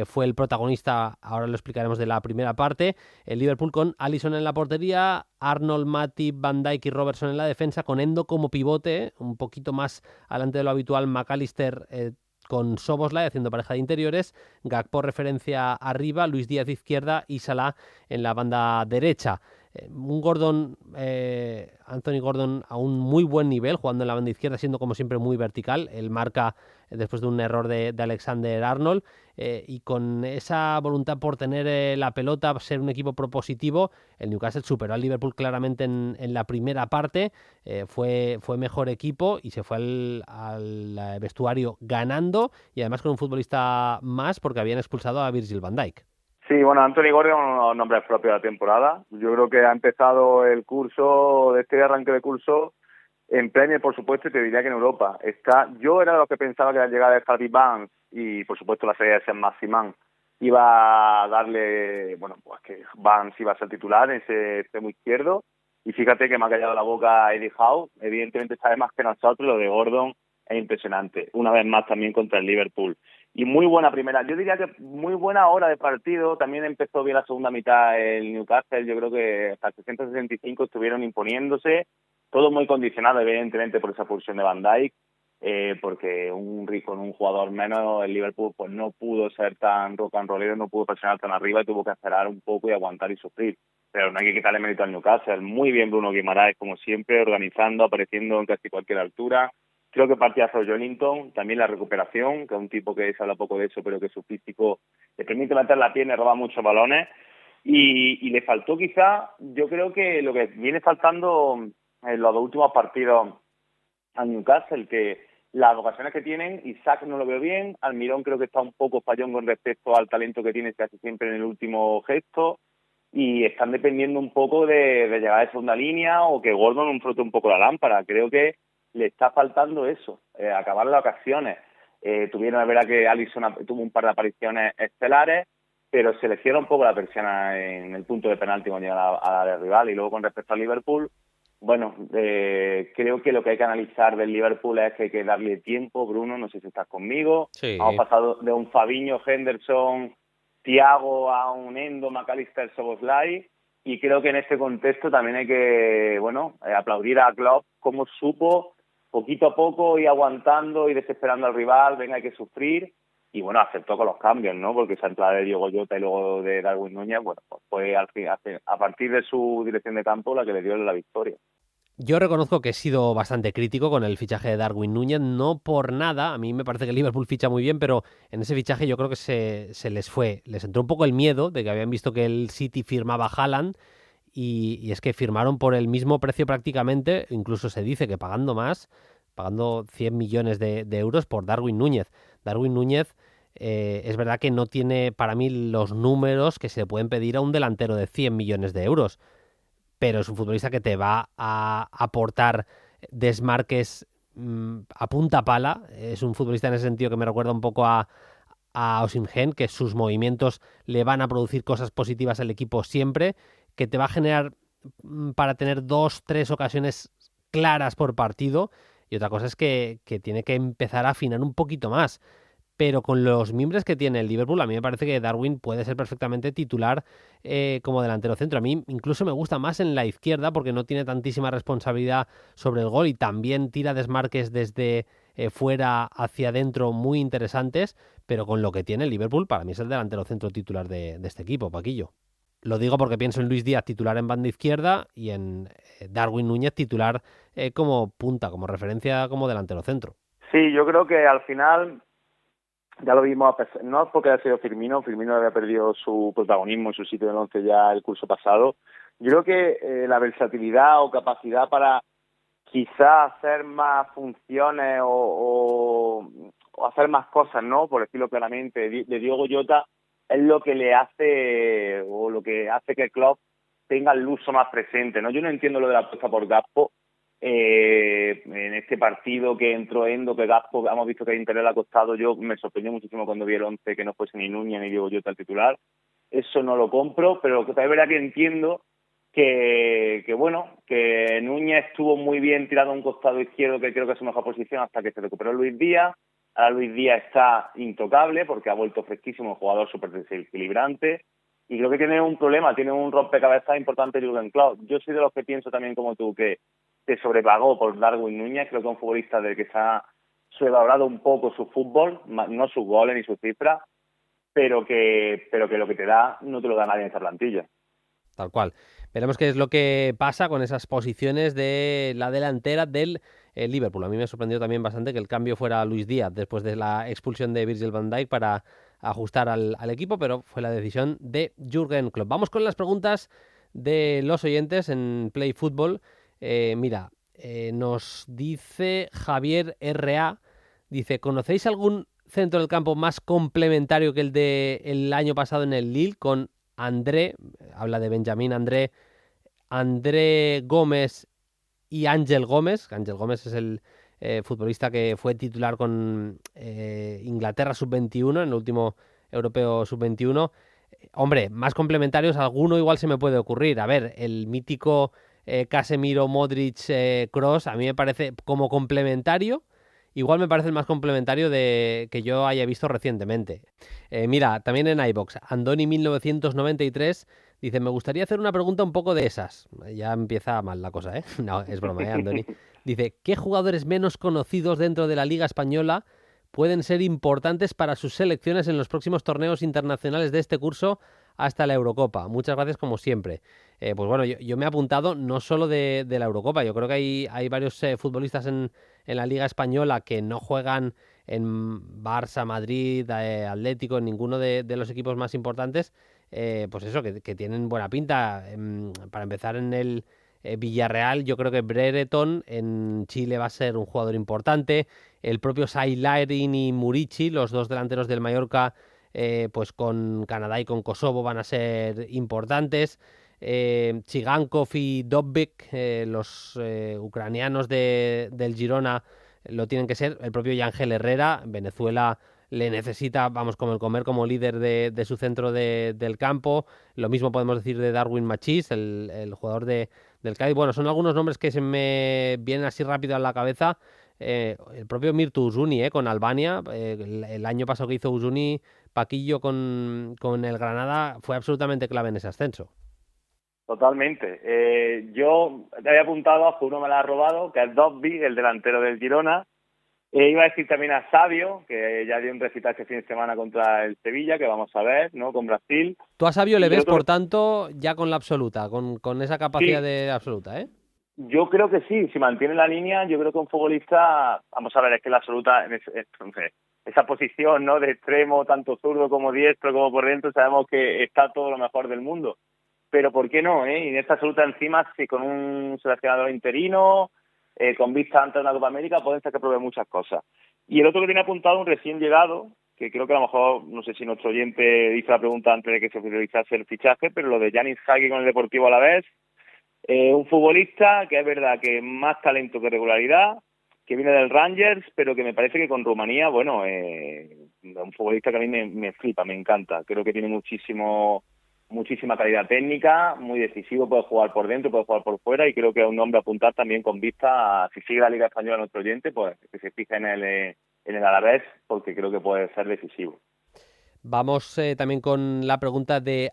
fue el protagonista, ahora lo explicaremos, de la primera parte. El Liverpool con Alisson en la portería, Arnold, Matip, Van Dijk y Robertson en la defensa, con Endo como pivote, un poquito más adelante de lo habitual, McAllister con Szoboszlai haciendo pareja de interiores, Gakpo referencia arriba, Luis Díaz izquierda y Salah en la banda derecha. Un Gordon, Anthony Gordon a un muy buen nivel, jugando en la banda izquierda, siendo como siempre muy vertical. Él marca después de un error de Alexander Arnold, y con esa voluntad por tener la pelota, ser un equipo propositivo, el Newcastle superó al Liverpool claramente en la primera parte, fue mejor equipo y se fue al vestuario ganando, y además con un futbolista más porque habían expulsado a Virgil van Dijk. Sí, bueno, Anthony Gordon es uno de los nombres propios de la temporada. Yo creo que ha empezado el curso, de este arranque de curso, en Premier, por supuesto, y te diría que en Europa. Yo era de los que pensaba que la llegada de Harvey Barnes y, por supuesto, la salida de Sean Maximan iba a darle, bueno, pues que Barnes iba a ser titular en ese extremo izquierdo. Y fíjate que me ha callado la boca Eddie Howe. Evidentemente sabe más que nosotros, lo de Gordon es impresionante. Una vez más también contra el Liverpool. Y muy buena primera, yo diría que muy buena hora de partido, también empezó bien la segunda mitad el Newcastle, yo creo que hasta el 665 estuvieron imponiéndose, todo muy condicionado evidentemente por esa expulsión de Van Dijk, porque con un jugador menos el Liverpool pues no pudo ser tan rock and rollero, no pudo presionar tan arriba y tuvo que esperar un poco y aguantar y sufrir, pero no hay que quitarle mérito al Newcastle, muy bien Bruno Guimaraes como siempre, organizando, apareciendo en casi cualquier altura. Creo que partidazo Joelinton, también la recuperación, que es un tipo que se habla poco de eso, pero que su físico le permite meter la pierna y robar muchos balones. Y le faltó quizá, yo creo que lo que viene faltando en los dos últimos partidos al Newcastle, que las ocasiones que tienen, Isaac no lo veo bien, Almirón creo que está un poco fallón con respecto al talento que tiene casi siempre en el último gesto, y están dependiendo un poco de llegar de segunda línea o que Gordon un frote un poco la lámpara. Creo que le está faltando eso, acabar las ocasiones. Tuvieron, la verdad que Alisson tuvo un par de apariciones estelares, pero se le cierra un poco la persiana en el punto de penalti cuando llega a la área rival. Y luego con respecto al Liverpool, bueno, creo que lo que hay que analizar del Liverpool es que hay que darle tiempo, Bruno, no sé si estás conmigo. Sí. Hemos pasado de un Fabinho, Henderson, Thiago a un Endo, McAllister, Szoboszlai, y creo que en este contexto también hay que, bueno, aplaudir a Klopp cómo supo poquito a poco y aguantando y desesperando al rival, venga, hay que sufrir, y bueno, aceptó con los cambios, ¿no? Porque esa entrada de Diogo Jota y luego de Darwin Núñez, bueno, pues fue a partir de su dirección de campo la que le dio la victoria. Yo reconozco que he sido bastante crítico con el fichaje de Darwin Núñez, no por nada, a mí me parece que el Liverpool ficha muy bien, pero en ese fichaje yo creo que se les entró un poco el miedo de que habían visto que el City firmaba a Haaland, y es que firmaron por el mismo precio prácticamente, incluso se dice que pagando más, pagando 100 millones de euros por Darwin Núñez. Darwin Núñez es verdad que no tiene para mí los números que se pueden pedir a un delantero de 100 millones de euros, pero es un futbolista que te va a aportar desmarques a punta pala. Es un futbolista en ese sentido que me recuerda un poco a Osimhen, que sus movimientos le van a producir cosas positivas al equipo siempre, que te va a generar para tener 2-3 ocasiones claras por partido, y otra cosa es que tiene que empezar a afinar un poquito más. Pero con los mimbres que tiene el Liverpool, a mí me parece que Darwin puede ser perfectamente titular como delantero centro. A mí incluso me gusta más en la izquierda porque no tiene tantísima responsabilidad sobre el gol y también tira desmarques desde fuera hacia adentro muy interesantes, pero con lo que tiene el Liverpool, para mí es el delantero centro titular de este equipo, Paquillo. Lo digo porque pienso en Luis Díaz titular en banda izquierda y en Darwin Núñez titular como punta, como referencia como delantero centro. Sí, yo creo que al final ya lo vimos, no es porque haya sido Firmino había perdido su protagonismo en su sitio del 11 ya el curso pasado. Yo creo que la versatilidad o capacidad para quizá hacer más funciones o hacer más cosas, ¿no? Por decirlo claramente, de Diogo Jota es lo que le hace o lo que hace que Klopp tenga el uso más presente, ¿no? Yo no entiendo lo de la apuesta por Gakpo. En este partido que entró Endo, que Gakpo, hemos visto que a Inter le ha costado. Yo me sorprendió muchísimo cuando vi el 11 que no fuese ni Núñez ni Diogo Jota el titular. Eso no lo compro, pero que también es verdad que entiendo que Núñez estuvo muy bien tirado a un costado izquierdo, que creo que es su mejor posición, hasta que se recuperó Luis Díaz. Ahora Luis Díaz está intocable porque ha vuelto fresquísimo, un jugador súper desequilibrante. Y creo que tiene un problema, tiene un rompecabezas importante Jürgen Klopp. Yo soy de los que pienso también como tú, que se sobrepagó por Darwin Núñez. Creo que es un futbolista del que se ha sobrevalorado un poco su fútbol, no sus goles ni sus cifras, pero que lo que te da no te lo da nadie en esta plantilla. Tal cual. Veremos qué es lo que pasa con esas posiciones de la delantera del Liverpool. A mí me sorprendió también bastante que el cambio fuera Luis Díaz después de la expulsión de Virgil van Dijk para ajustar al equipo, pero fue la decisión de Jürgen Klopp. Vamos con las preguntas de los oyentes en Play Football. Mira, nos dice Javier R.A., dice, ¿conocéis algún centro del campo más complementario que el del año pasado en el Lille con André, habla de Benjamín André Gómez y Ángel Gómez? Ángel Gómez es el futbolista que fue titular con Inglaterra sub-21 en el último europeo sub-21. Hombre, más complementarios, alguno igual se me puede ocurrir. A ver, el mítico Casemiro, Modric, Kroos, a mí me parece como complementario. Igual me parece el más complementario que yo haya visto recientemente. Mira, también en iVox, Andoni1993 dice, me gustaría hacer una pregunta un poco de esas. Ya empieza mal la cosa, ¿eh? No, es broma, Andoni? Dice, ¿qué jugadores menos conocidos dentro de la Liga Española pueden ser importantes para sus selecciones en los próximos torneos internacionales de este curso hasta la Eurocopa? Muchas gracias como siempre. Pues bueno, yo me he apuntado no solo de la Eurocopa, yo creo que hay varios futbolistas en la Liga Española que no juegan en Barça, Madrid, Atlético, en ninguno de los equipos más importantes, pues eso, que tienen buena pinta. Para empezar, en el Villarreal, yo creo que Brereton en Chile va a ser un jugador importante. El propio Sailarin y Murici, los dos delanteros del Mallorca, pues con Canadá y con Kosovo van a ser importantes. Chigankov y Dobbik, los ucranianos del Girona, lo tienen que ser. El propio Yangel Herrera, Venezuela le necesita, vamos, como el comer como líder de su centro del campo. Lo mismo podemos decir de Darwin Machís, el jugador del Cádiz. Bueno, son algunos nombres que se me vienen así rápido a la cabeza. El propio Mirtu Uzuni, con Albania, el año pasado que hizo Uzuni, Paquillo con el Granada, fue absolutamente clave en ese ascenso. Totalmente. Yo te había apuntado, uno me la ha robado, que es Dobby, el delantero del Girona. Iba a decir también a Savio, que ya dio un recital este fin de semana contra el Sevilla, que vamos a ver, ¿no? Con Brasil. Tú a Savio le ves, por tanto, ya con la absoluta, con esa capacidad de absoluta, ¿eh? Yo creo que sí, si mantiene la línea, yo creo que un futbolista, vamos a ver, es que la absoluta, esa posición, ¿no? De extremo, tanto zurdo como diestro, como por dentro, sabemos que está todo lo mejor del mundo. Pero ¿por qué no? Y en esta absoluta encima, si con un seleccionador interino, con vista antes de la Copa América, pueden ser que pruebe muchas cosas. Y el otro que tiene apuntado, un recién llegado, que creo que a lo mejor, no sé si nuestro oyente hizo la pregunta antes de que se oficializase el fichaje, pero lo de Yanis Hagi con el Deportivo Alavés, un futbolista que es verdad que más talento que regularidad, que viene del Rangers, pero que me parece que con Rumanía, bueno, un futbolista que a mí me flipa, me encanta. Creo que tiene muchísima calidad técnica, muy decisivo, puede jugar por dentro, puede jugar por fuera, y creo que es un nombre a apuntar también con vista a, si sigue la Liga Española nuestro oyente, pues que se fije en el Alavés, porque creo que puede ser decisivo. Vamos también con la pregunta de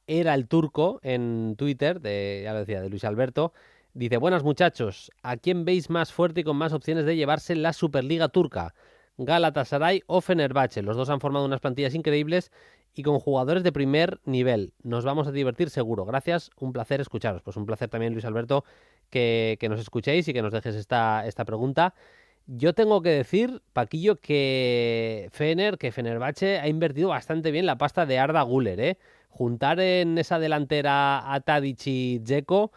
@eraelturco en Twitter, ya lo decía, de Luis Alberto. Dice, buenas muchachos, ¿a quién veis más fuerte y con más opciones de llevarse la Superliga turca? ¿Galatasaray o Fenerbahce? Los dos han formado unas plantillas increíbles y con jugadores de primer nivel. Nos vamos a divertir seguro. Gracias, un placer escucharos. Pues un placer también, Luis Alberto, que nos escuchéis y que nos dejes esta pregunta. Yo tengo que decir, Paquillo, que Fenerbahce ha invertido bastante bien la pasta de Arda Güler, ¿eh? Juntar en esa delantera a Tadic y Dzeko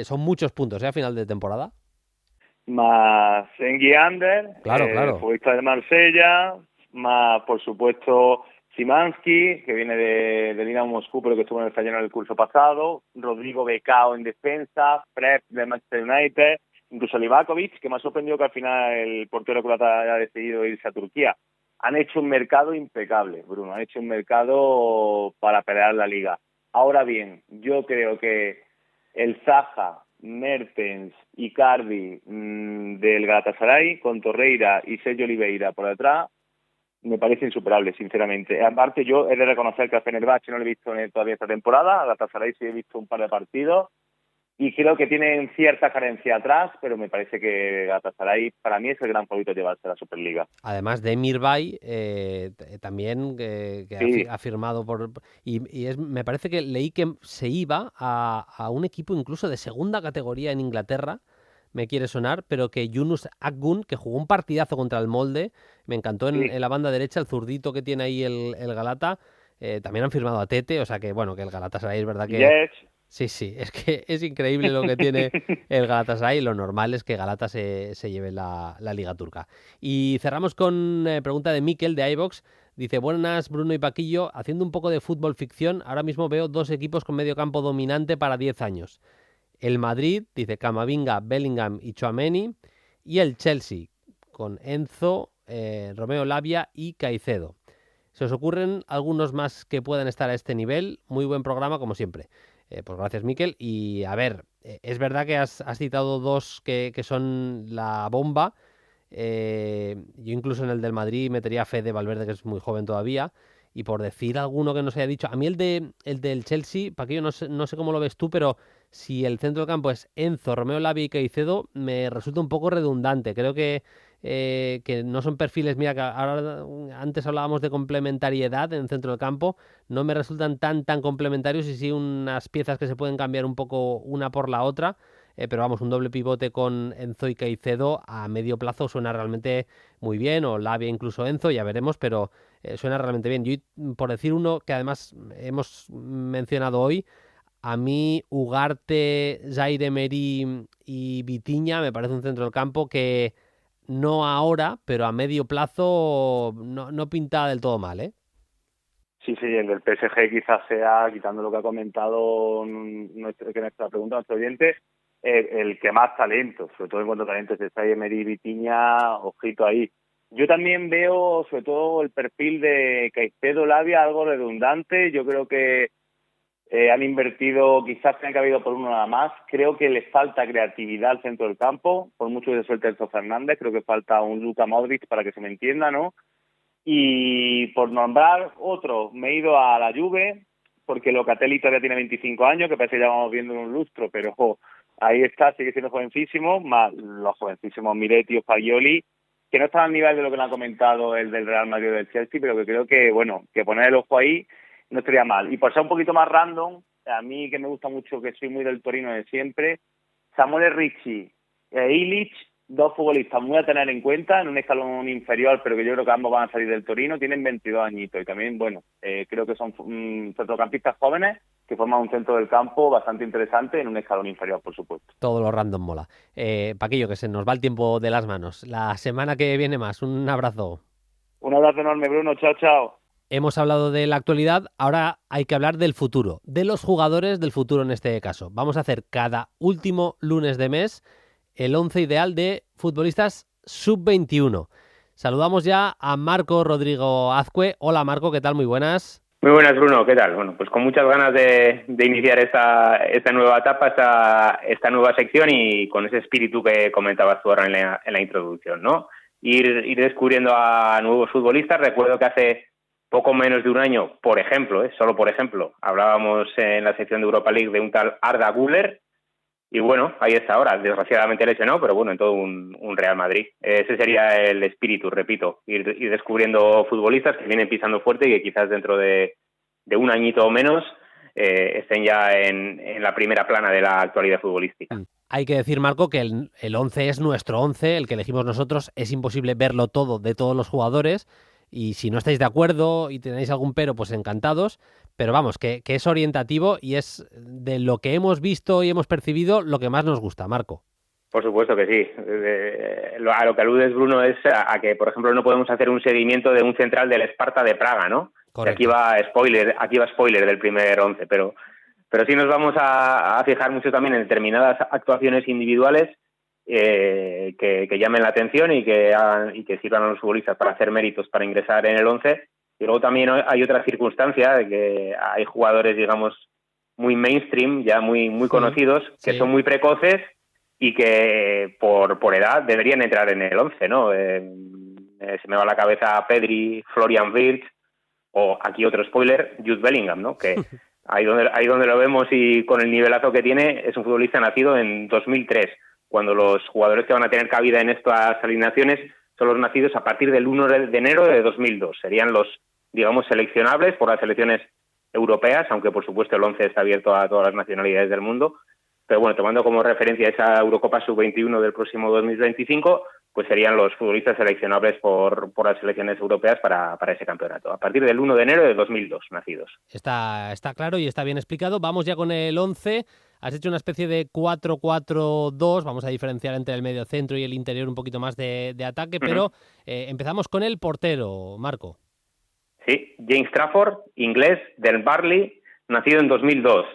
son muchos puntos, ¿eh? A final de temporada. Más Engi Ander, claro. futbolista de Marsella, más, por supuesto, Szymanski, que viene de Dinamo Moscú, pero que estuvo en el Feyenoord el curso pasado, Rodrigo Becao en defensa, Fred de Manchester United, incluso Livakovic, que me ha sorprendido que al final el portero croata haya decidido irse a Turquía. Han hecho un mercado impecable, Bruno, han hecho un mercado para pelear la liga. Ahora bien, yo creo que el Zaha, Mertens, Icardi del Galatasaray, con Torreira y Sergio Oliveira por detrás, me parece insuperable, sinceramente. Aparte, yo he de reconocer que a Fenerbahce no lo he visto todavía esta temporada, a Galatasaray sí he visto un par de partidos, y creo que tienen cierta carencia atrás, pero me parece que Galatasaray para mí es el gran favorito de llevarse a la Superliga. Además de Mirbay, también Sí. ha firmado me parece que leí que se iba a un equipo incluso de segunda categoría en Inglaterra, me quiere sonar, pero que Yunus Akgün, que jugó un partidazo contra el Molde, me encantó Sí. en la banda derecha, el zurdito que tiene ahí el Galata, también han firmado a Tete, o sea que bueno, que el Galatasaray es verdad que... Yes. Sí, es que es increíble lo que tiene el Galatasaray, lo normal es que Galata se lleve la Liga Turca. Y cerramos con pregunta de Mikel de iVox. Dice, buenas Bruno y Paquillo, haciendo un poco de fútbol ficción, ahora mismo veo 2 equipos con medio campo dominante para 10 años. El Madrid, dice Camavinga, Bellingham y Tchouaméni, y el Chelsea, con Enzo, Romeo Lavia y Caicedo. ¿Se os ocurren algunos más que puedan estar a este nivel? Muy buen programa, como siempre. Pues gracias, Mikel. Y a ver, es verdad que has citado 2 que son la bomba. Yo incluso en el del Madrid metería a Fede Valverde, que es muy joven todavía. Y por decir alguno que no se haya dicho, a mí el del Chelsea, Paquillo, no sé cómo lo ves tú, pero si el centro del campo es Enzo, Romeo Lavia y Caicedo, me resulta un poco redundante. Creo que no son perfiles, mira, que ahora antes hablábamos de complementariedad en el centro del campo, no me resultan tan complementarios y sí unas piezas que se pueden cambiar un poco una por la otra, pero vamos, un doble pivote con Enzo y Caicedo a medio plazo suena realmente muy bien, o Lavia incluso Enzo, ya veremos, pero suena realmente bien. Yo, por decir uno que además hemos mencionado hoy, a mí Ugarte, Zaire Emery y Vitinha me parece un centro del campo que no ahora, pero a medio plazo no pinta del todo mal, ¿eh? Sí, el del PSG quizás sea, quitando lo que ha comentado nuestra pregunta, nuestro oyente, el que más talento, sobre todo en cuanto a talentos de Zaire Emery y Vitinha, ojito ahí. Yo también veo, sobre todo, el perfil de Caicedo Lavia algo redundante. Yo creo que han invertido, quizás tengan que haber ido por uno nada más. Creo que les falta creatividad al centro del campo, por mucho que se suelte Enzo Fernández. Creo que falta un Luka Modric para que se me entienda, ¿no? Y por nombrar otro, me he ido a la Juve, porque Locatelli todavía tiene 25 años, que parece que ya vamos viendo un lustro, pero ahí está, sigue siendo jovencísimo, más los jovencísimos Miretti o Fagioli, que no están al nivel de lo que le ha comentado el del Real Madrid o del Chelsea, pero que creo que, bueno, que poner el ojo ahí no estaría mal. Y por ser un poquito más random, a mí que me gusta mucho, que soy muy del Torino de siempre, Samuel Ricci e Ilic, 2 futbolistas muy a tener en cuenta, en un escalón inferior, pero que yo creo que ambos van a salir del Torino, tienen 22 añitos y también, bueno, creo que son centrocampistas jóvenes que forman un centro del campo bastante interesante en un escalón inferior, por supuesto. Todo lo random mola. Paquillo, que se nos va el tiempo de las manos. La semana que viene más. Un abrazo. Un abrazo enorme, Bruno. Chao, chao. Hemos hablado de la actualidad, ahora hay que hablar del futuro, de los jugadores del futuro en este caso. Vamos a hacer cada último lunes de mes el 11 ideal de futbolistas sub-21. Saludamos ya a Marco Rodrigo Azcue. Hola Marco, ¿qué tal? Muy buenas. Muy buenas, Bruno, ¿qué tal? Bueno, pues con muchas ganas de iniciar esta nueva etapa, esta nueva sección y con ese espíritu que comentabas tú ahora en la introducción, ¿no? Ir descubriendo a nuevos futbolistas. Recuerdo que hace poco menos de un año, por ejemplo, solo por ejemplo, hablábamos en la sección de Europa League de un tal Arda Güler y bueno, ahí está ahora, desgraciadamente lesionado, pero bueno, en todo un Real Madrid. Ese sería el espíritu, repito, ir descubriendo futbolistas que vienen pisando fuerte y que quizás dentro de un añito o menos estén ya en la primera plana de la actualidad futbolística. Hay que decir, Marco, que el 11 es nuestro 11, el que elegimos nosotros. Es imposible verlo todo de todos los jugadores. Y si no estáis de acuerdo y tenéis algún pero, pues encantados. Pero vamos, que es orientativo y es de lo que hemos visto y hemos percibido lo que más nos gusta, Marco. Por supuesto que sí. A lo que aludes, Bruno, es a que, por ejemplo, no podemos hacer un seguimiento de un central del Sparta de Praga, ¿no? Aquí va spoiler del primer 11, pero sí nos vamos a fijar mucho también en determinadas actuaciones individuales que llamen la atención y que sirvan a los futbolistas para hacer méritos para ingresar en el 11. Y luego también hay otra circunstancia de que hay jugadores, digamos, muy mainstream, ya muy conocidos, que son muy precoces y que por edad deberían entrar en el 11, ¿no? Se me va a la cabeza Pedri, Florian Wirtz o aquí otro spoiler, Jude Bellingham, ¿no? Que ahí donde lo vemos y con el nivelazo que tiene, es un futbolista nacido en 2003, cuando los jugadores que van a tener cabida en estas alineaciones son los nacidos a partir del 1 de enero de 2002. Serían los, digamos, seleccionables por las selecciones europeas, aunque por supuesto el 11 está abierto a todas las nacionalidades del mundo. Pero bueno, tomando como referencia esa Eurocopa Sub-21 del próximo 2025, pues serían los futbolistas seleccionables por las selecciones europeas para ese campeonato, a partir del 1 de enero de 2002 nacidos. Está claro y está bien explicado. Vamos ya con el 11. Has hecho una especie de 4-4-2, vamos a diferenciar entre el medio centro y el interior un poquito más de ataque, pero empezamos con el portero, Marco. Sí, James Trafford, inglés, del Burnley, nacido en 2002.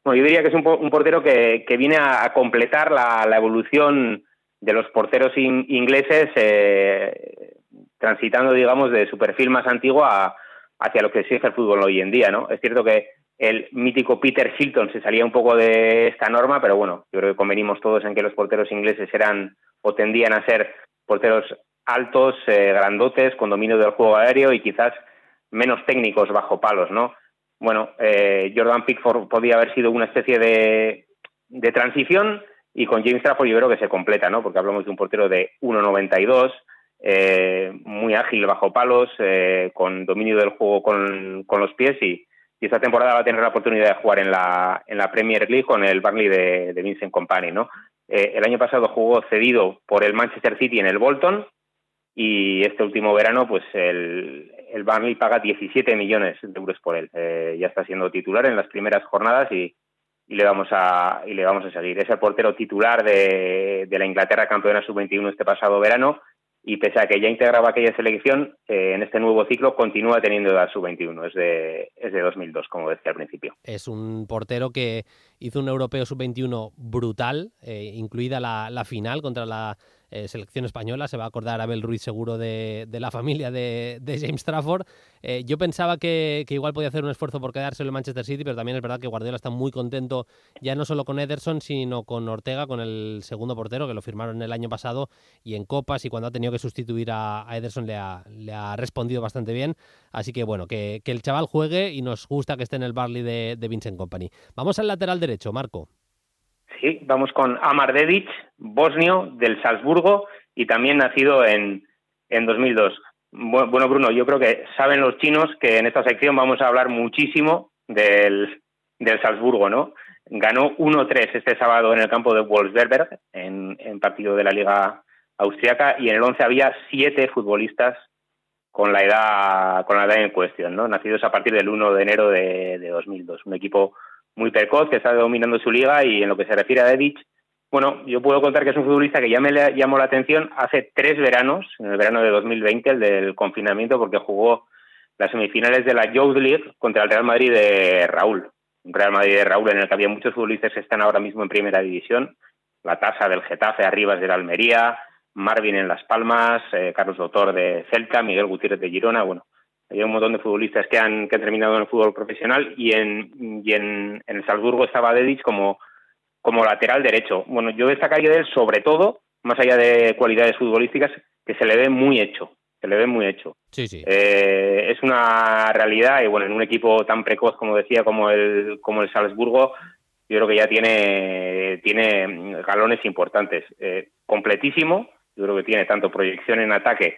Bueno, yo diría que es un portero que viene a completar la evolución de los porteros ingleses, transitando, digamos, de su perfil más antiguo hacia lo que exige el fútbol hoy en día, ¿no? Es cierto que el mítico Peter Shilton se salía un poco de esta norma, pero bueno, yo creo que convenimos todos en que los porteros ingleses eran o tendían a ser porteros altos, grandotes, con dominio del juego aéreo y quizás menos técnicos bajo palos, ¿no? Bueno, Jordan Pickford podía haber sido una especie de transición, y con James Trafford yo creo que se completa, ¿no? Porque hablamos de un portero de 1,92, muy ágil bajo palos, con dominio del juego con los pies, y esta temporada va a tener la oportunidad de jugar en la Premier League con el Burnley de Vincent Kompany, ¿no? El año pasado jugó cedido por el Manchester City en el Bolton, y este último verano pues el Burnley paga 17 millones de euros por él. Ya está siendo titular en las primeras jornadas y le vamos a seguir. Es el portero titular de la Inglaterra campeona sub-21 este pasado verano, y pese a que ya integraba aquella selección, en este nuevo ciclo continúa teniendo edad sub-21. Es de 2002, como decía al principio. Es un portero que hizo un europeo sub-21 brutal, incluida la final contra la selección española. Se va a acordar Abel Ruiz seguro de la familia de James Trafford. Yo pensaba que igual podía hacer un esfuerzo por quedarse en el Manchester City, pero también es verdad que Guardiola está muy contento, ya no solo con Ederson, sino con Ortega, con el segundo portero, que lo firmaron el año pasado, y en Copas, y cuando ha tenido que sustituir a Ederson le ha respondido bastante bien. Así que bueno, que el chaval juegue, y nos gusta que esté en el Burnley de Vincent Kompany. Vamos al lateral derecho, Marco. Sí, vamos con Amar Dedić, bosnio, del Salzburgo, y también nacido en 2002. Bueno, Bruno, yo creo que saben los chinos que en esta sección vamos a hablar muchísimo del Salzburgo, ¿no? Ganó 1-3 este sábado en el campo de Wolfsberg, en partido de la Liga Austriaca, y en el 11 había 7 futbolistas con la edad en cuestión, ¿no? Nacidos a partir del 1 de enero de 2002. Un equipo muy precoz, que está dominando su liga, y en lo que se refiere a Dedić, bueno, yo puedo contar que es un futbolista que ya me llamó la atención hace 3 veranos, en el verano de 2020, el del confinamiento, porque jugó las semifinales de la Youth League contra el Real Madrid de Raúl. Un Real Madrid de Raúl en el que había muchos futbolistas que están ahora mismo en primera división, la Tasa del Getafe, Arribas de la Almería, Marvin en Las Palmas, Carlos Dotor de Celta, Miguel Gutiérrez de Girona, bueno, hay un montón de futbolistas que han terminado en el fútbol profesional, y en el Salzburgo estaba Dedić como lateral derecho. Bueno, yo destacaría de él sobre todo, más allá de cualidades futbolísticas, que se le ve muy hecho. Sí. Es una realidad, y bueno, en un equipo tan precoz, como decía, como el Salzburgo, yo creo que ya tiene galones importantes. Completísimo, yo creo que tiene tanto proyección en ataque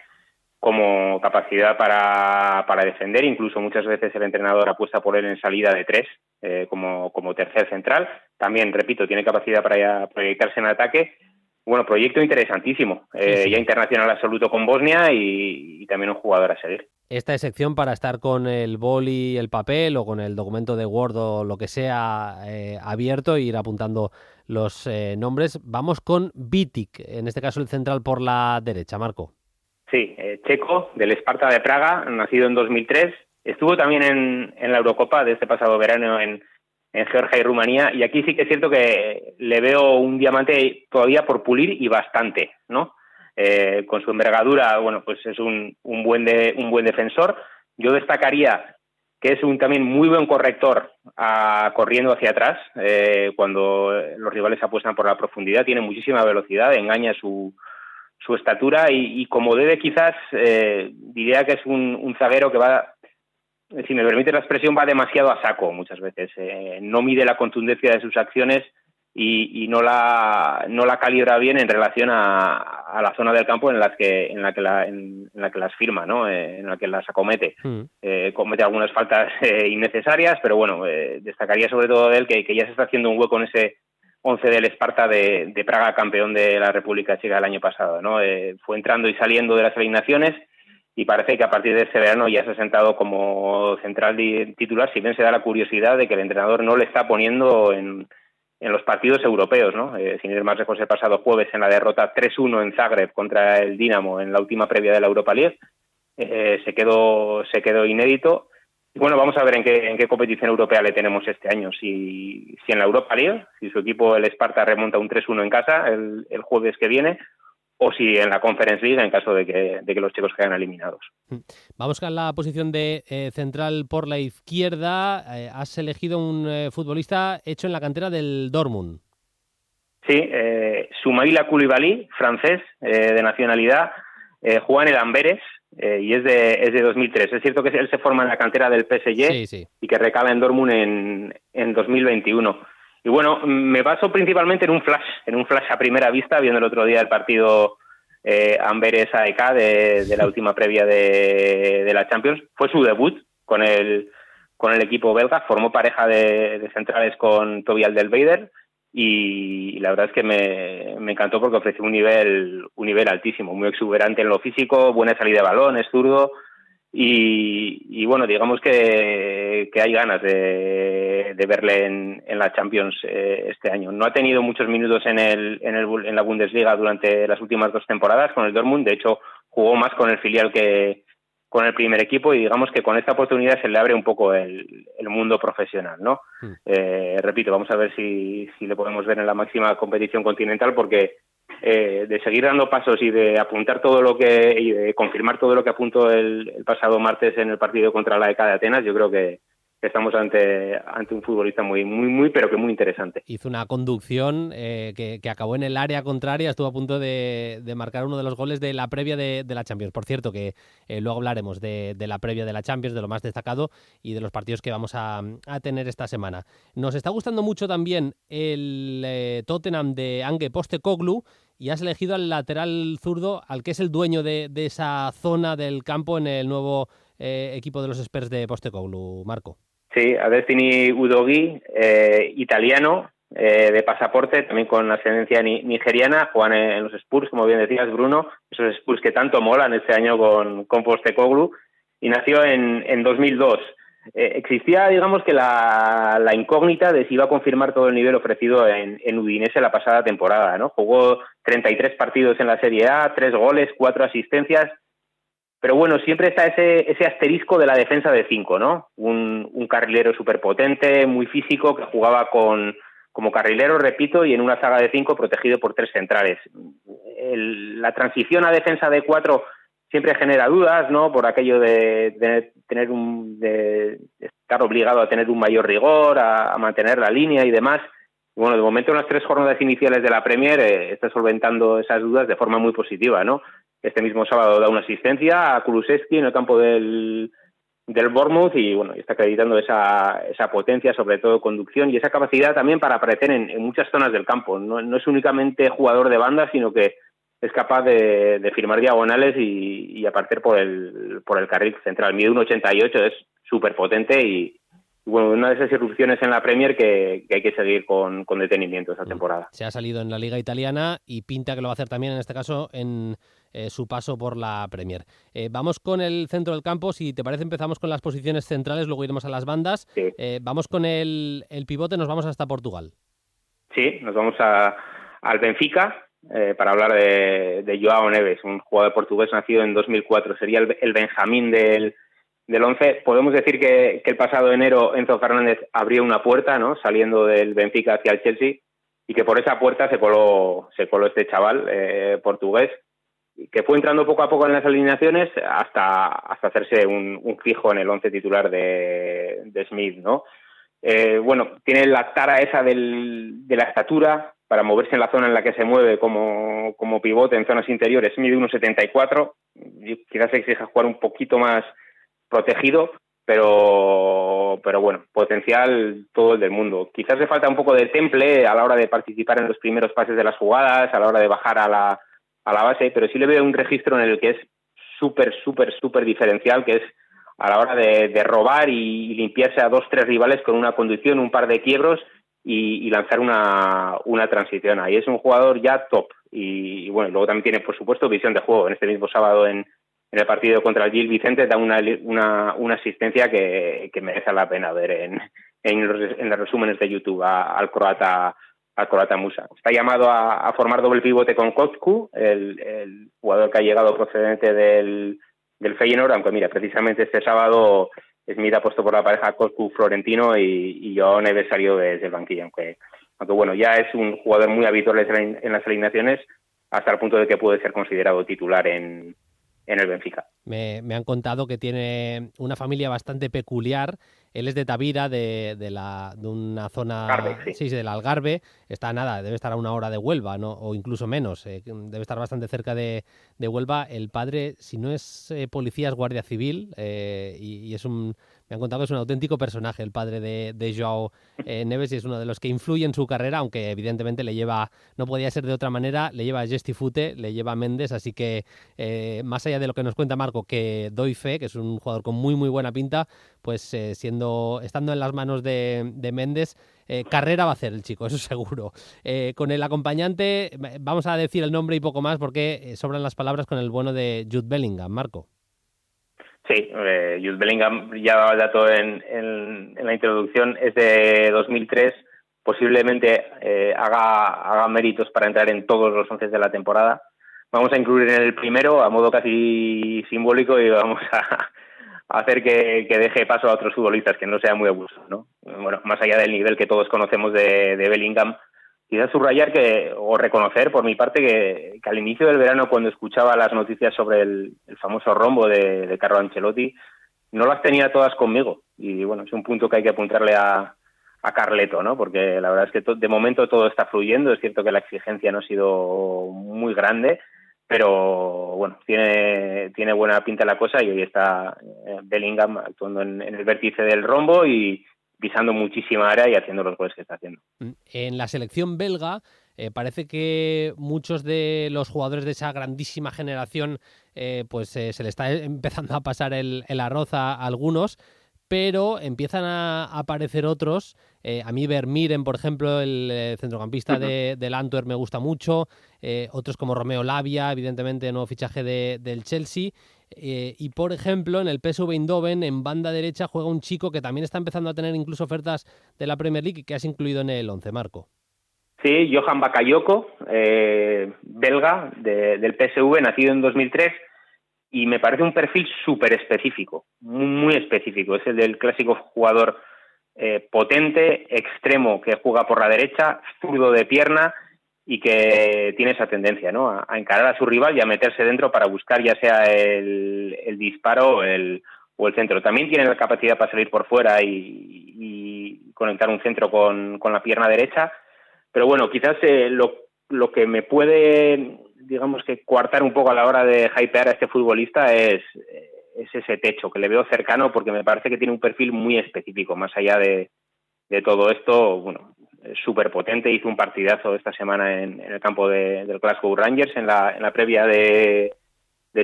como capacidad para defender. Incluso muchas veces el entrenador apuesta por él en salida de 3, como tercer central. También, repito, tiene capacidad para proyectarse en ataque. Bueno, proyecto interesantísimo. Sí. Ya internacional absoluto con Bosnia, y también un jugador a seguir. Esta es sección para estar con el boli, el papel, o con el documento de Word o lo que sea abierto, e ir apuntando los nombres. Vamos con Vitic, en este caso el central por la derecha, Marco. Sí, checo, del Sparta de Praga, nacido en 2003. Estuvo también en la Eurocopa de este pasado verano en Georgia y Rumanía, y aquí sí que es cierto que le veo un diamante todavía por pulir, y bastante, ¿no? Con su envergadura, bueno, pues es un buen defensor. Yo destacaría que es también muy buen corrector corriendo hacia atrás, cuando los rivales apuestan por la profundidad. Tiene muchísima velocidad, engaña su estatura, y como debe quizás, diría que es un zaguero que va si me permite la expresión, va demasiado a saco muchas veces. No mide la contundencia de sus acciones y no la calibra bien en relación a la zona del campo en la que las firma, ¿no? En la que las acomete. Comete algunas faltas innecesarias, pero bueno, destacaría sobre todo de él que ya se está haciendo un hueco en ese 11 del Sparta de Praga, campeón de la República Checa el año pasado, ¿no? Fue entrando y saliendo de las alineaciones y parece que a partir de este verano ya se ha sentado como central titular, si bien se da la curiosidad de que el entrenador no le está poniendo en los partidos europeos, ¿no? Sin ir más lejos, el pasado jueves en la derrota 3-1 en Zagreb contra el Dinamo en la última previa de la Europa League, se quedó inédito. Y bueno, vamos a ver en qué competición europea le tenemos este año. Si en la Europa League, si su equipo, el Sparta, remonta un 3-1 en casa el jueves que viene, o si en la Conference League en caso de que los chicos queden eliminados. Vamos con la posición de central por la izquierda. Has elegido un futbolista hecho en la cantera del Dortmund. Sí, Soumaïla Koulibaly, francés, de nacionalidad, juega en el Amberes y es de 2003. Es cierto que él se forma en la cantera del PSG, sí. Y que recala en Dortmund en 2021. Y bueno, me baso principalmente en un flash a primera vista, viendo el otro día el partido Amberes-AEK de la última previa de la Champions. Fue su debut con el equipo belga, formó pareja de centrales con Toby Alderweireld y la verdad es que me encantó porque ofreció un nivel altísimo, muy exuberante en lo físico, buena salida de balón, es zurdo. Y bueno, digamos que hay ganas de verle en la Champions este año. No ha tenido muchos minutos en la Bundesliga durante las últimas 2 temporadas con el Dortmund. De hecho, jugó más con el filial que con el primer equipo y digamos que con esta oportunidad se le abre un poco el mundo profesional, ¿no? Repito, vamos a ver si le podemos ver en la máxima competición continental porque de seguir dando pasos y de apuntar y de confirmar todo lo que apuntó el pasado martes en el partido contra la AEK de Atenas, yo creo que estamos ante un futbolista muy pero que muy interesante. Hizo una conducción que acabó en el área contraria, estuvo a punto de marcar uno de los goles de la previa de la Champions. Por cierto, que luego hablaremos de la previa de la Champions, de lo más destacado y de los partidos que vamos a tener esta semana. Nos está gustando mucho también el Tottenham de Ange Postecoglou y has elegido al lateral zurdo, al que es el dueño de esa zona del campo en el nuevo equipo de los Spurs de Postecoglou, Marco. Sí, Adestini Udogi, italiano, de pasaporte, también con ascendencia nigeriana, juegan en los Spurs, como bien decías, Bruno, esos Spurs que tanto molan este año con Postecoglou, y nació en 2002. Existía, digamos, que la incógnita de si iba a confirmar todo el nivel ofrecido en Udinese la pasada temporada, ¿no? Jugó 33 partidos en la Serie A, 3 goles, 4 asistencias. Pero bueno, siempre está ese asterisco de la defensa de 5, ¿no? Un carrilero superpotente, muy físico, que jugaba como carrilero, repito, y en una zaga de 5 protegido por 3 centrales. La transición a defensa de 4 siempre genera dudas, ¿no? Por aquello de estar obligado a tener un mayor rigor, a mantener la línea y demás. Bueno, de momento en las 3 jornadas iniciales de la Premier está solventando esas dudas de forma muy positiva, ¿no? Este mismo sábado da una asistencia a Kulusevski en el campo del Bournemouth y bueno, está acreditando esa potencia, sobre todo conducción y esa capacidad también para aparecer en muchas zonas del campo. No es únicamente jugador de banda, sino que es capaz de firmar diagonales y aparecer por el carril central. Mide 1,88, es súper potente y bueno, una de esas irrupciones en la Premier que hay que seguir con detenimiento esta temporada. Se ha salido en la Liga Italiana y pinta que lo va a hacer también en este caso en su paso por la Premier. Vamos con el centro del campo, si te parece empezamos con las posiciones centrales, luego iremos a las bandas. Sí. Vamos con el pivote, nos vamos hasta Portugal. Sí, nos vamos al Benfica para hablar de João Neves, un jugador portugués nacido en 2004. Sería el Benjamín del 11. Podemos decir que el pasado enero Enzo Fernández abrió una puerta, ¿no? Saliendo del Benfica hacia el Chelsea, y que por esa puerta se coló este chaval portugués, que fue entrando poco a poco en las alineaciones hasta hacerse un fijo en el 11 titular de Smith, ¿no? Bueno, tiene la tara esa de la estatura para moverse en la zona en la que se mueve como pivote en zonas interiores. Mide 1,74, quizás se exija jugar un poquito más protegido, pero bueno, potencial todo el del mundo. Quizás le falta un poco de temple a la hora de participar en los primeros pases de las jugadas, a la hora de bajar a la base, pero sí le veo un registro en el que es súper diferencial, que es a la hora de robar y limpiarse a 2-3 rivales con una conducción, un par de quiebros y lanzar una transición. Ahí es un jugador ya top. Y bueno, luego también tiene, por supuesto, visión de juego. En este mismo sábado en el partido contra el Gil Vicente da una asistencia que merece la pena ver en los resúmenes de YouTube al croata Musa. Está llamado a formar doble pivote con Kotku, el jugador que ha llegado procedente del Feyenoord, aunque mira, precisamente este sábado Smith ha puesto por la pareja Kotku-Florentino y Joao Neves salió desde el banquillo, aunque bueno, ya es un jugador muy habitual en las alineaciones hasta el punto de que puede ser considerado titular en el Benfica. Me han contado que tiene una familia bastante peculiar. Él es de Tavira, de una zona... Algarve, sí. Del Algarve. Está debe estar a 1 hora de Huelva, ¿no? O incluso menos. Debe estar bastante cerca de Huelva. El padre, si no es policía, es guardia civil. Y es me han contado que es un auténtico personaje el padre de Joao Neves, y es uno de los que influye en su carrera, aunque evidentemente le lleva, no podía ser de otra manera, le lleva a Gestifute, le lleva a Méndez, así que más allá de lo que nos cuenta Marco, que doy fe, que es un jugador con muy buena pinta, pues estando en las manos de Méndez, carrera va a hacer el chico, eso seguro. Con el acompañante, vamos a decir el nombre y poco más, porque sobran las palabras con el bueno de Jude Bellingham. Marco. Sí, Jude Bellingham, ya daba el dato en la introducción, es de 2003, posiblemente haga méritos para entrar en todos los 11 de la temporada. Vamos a incluir en el primero a modo casi simbólico y vamos a hacer que deje paso a otros futbolistas, que no sea muy abuso, ¿no? Bueno, más allá del nivel que todos conocemos de Bellingham, quizás subrayar o reconocer por mi parte que al inicio del verano, cuando escuchaba las noticias sobre el famoso rombo de Carlo Ancelotti, no las tenía todas conmigo. Y bueno, es un punto que hay que apuntarle a Carleto, ¿no? Porque la verdad es que de momento todo está fluyendo. Es cierto que la exigencia no ha sido muy grande, pero bueno, tiene buena pinta la cosa, y hoy está Bellingham actuando en el vértice del rombo y pisando muchísima área y haciendo los goles que está haciendo. En la selección belga parece que muchos de los jugadores de esa grandísima generación se le está empezando a pasar el arroz a algunos, pero empiezan a aparecer otros. A mí Vermieren, por ejemplo, el centrocampista del Antwerp, me gusta mucho. Otros como Romeo Lavia, evidentemente nuevo fichaje del Chelsea. Y por ejemplo, en el PSV Eindhoven, en banda derecha, juega un chico que también está empezando a tener incluso ofertas de la Premier League y que has incluido en el 11, Marco. Sí, Johan Bakayoko, belga, del PSV, nacido en 2003, y me parece un perfil súper específico, muy específico. Es el del clásico jugador potente, extremo, que juega por la derecha, zurdo de pierna, y que tiene esa tendencia, ¿no? A encarar a su rival y a meterse dentro para buscar ya sea el disparo o el centro. También tiene la capacidad para salir por fuera y conectar un centro con la pierna derecha, pero bueno, quizás lo que me puede, digamos, que coartar un poco a la hora de hypear a este futbolista es ese techo que le veo cercano, porque me parece que tiene un perfil muy específico. Más allá de todo esto, bueno, súper potente. Hizo un partidazo esta semana en el campo del Glasgow Rangers en la previa de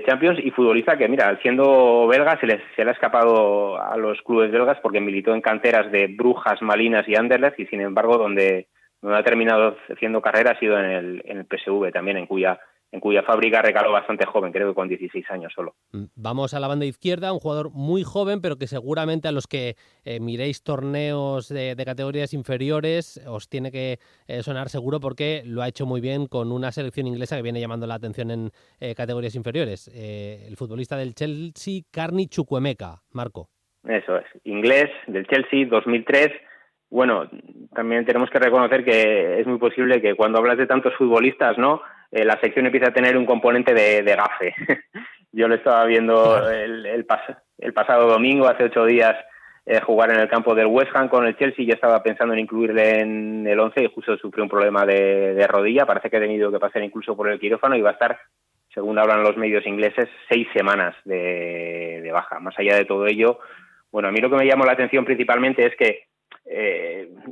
Champions, y futbolista que, mira, siendo belga se le ha escapado a los clubes belgas porque militó en canteras de Brujas, Malinas y Anderlecht, y sin embargo donde ha terminado haciendo carrera ha sido en el PSV también, en cuya fábrica recaló bastante joven, creo que con 16 años solo. Vamos a la banda izquierda, un jugador muy joven, pero que seguramente a los que miréis torneos de categorías inferiores os tiene que sonar seguro, porque lo ha hecho muy bien con una selección inglesa que viene llamando la atención en categorías inferiores. El futbolista del Chelsea, Carney Chukwuemeka. Marco. Eso es, inglés, del Chelsea, 2003. Bueno, también tenemos que reconocer que es muy posible que cuando hablas de tantos futbolistas, ¿no?, la sección empieza a tener un componente de gafe. Yo lo estaba viendo el pasado domingo, hace 8 días, jugar en el campo del West Ham con el Chelsea. Ya estaba pensando en incluirle en el 11 y justo sufrió un problema de rodilla. Parece que ha tenido que pasar incluso por el quirófano y va a estar, según hablan los medios ingleses, 6 semanas de baja. Más allá de todo ello, Bueno, a mí lo que me llamó la atención principalmente es que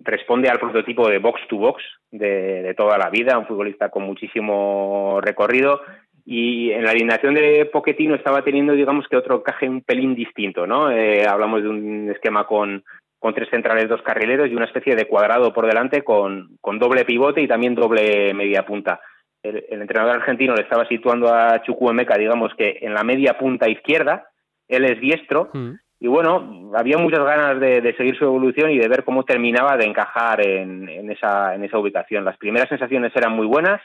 responde al prototipo de box to box de toda la vida, un futbolista con muchísimo recorrido, y en la alineación de Pochettino estaba teniendo, digamos, que otro encaje un pelín distinto, ¿no? Hablamos de un esquema con 3 centrales, 2 carrileros y una especie de cuadrado por delante con doble pivote y también doble media punta. El entrenador argentino le estaba situando a Chukwuemeka, digamos que en la media punta izquierda, él es diestro, y bueno, había muchas ganas de seguir su evolución y de ver cómo terminaba de encajar en esa ubicación. Las primeras sensaciones eran muy buenas,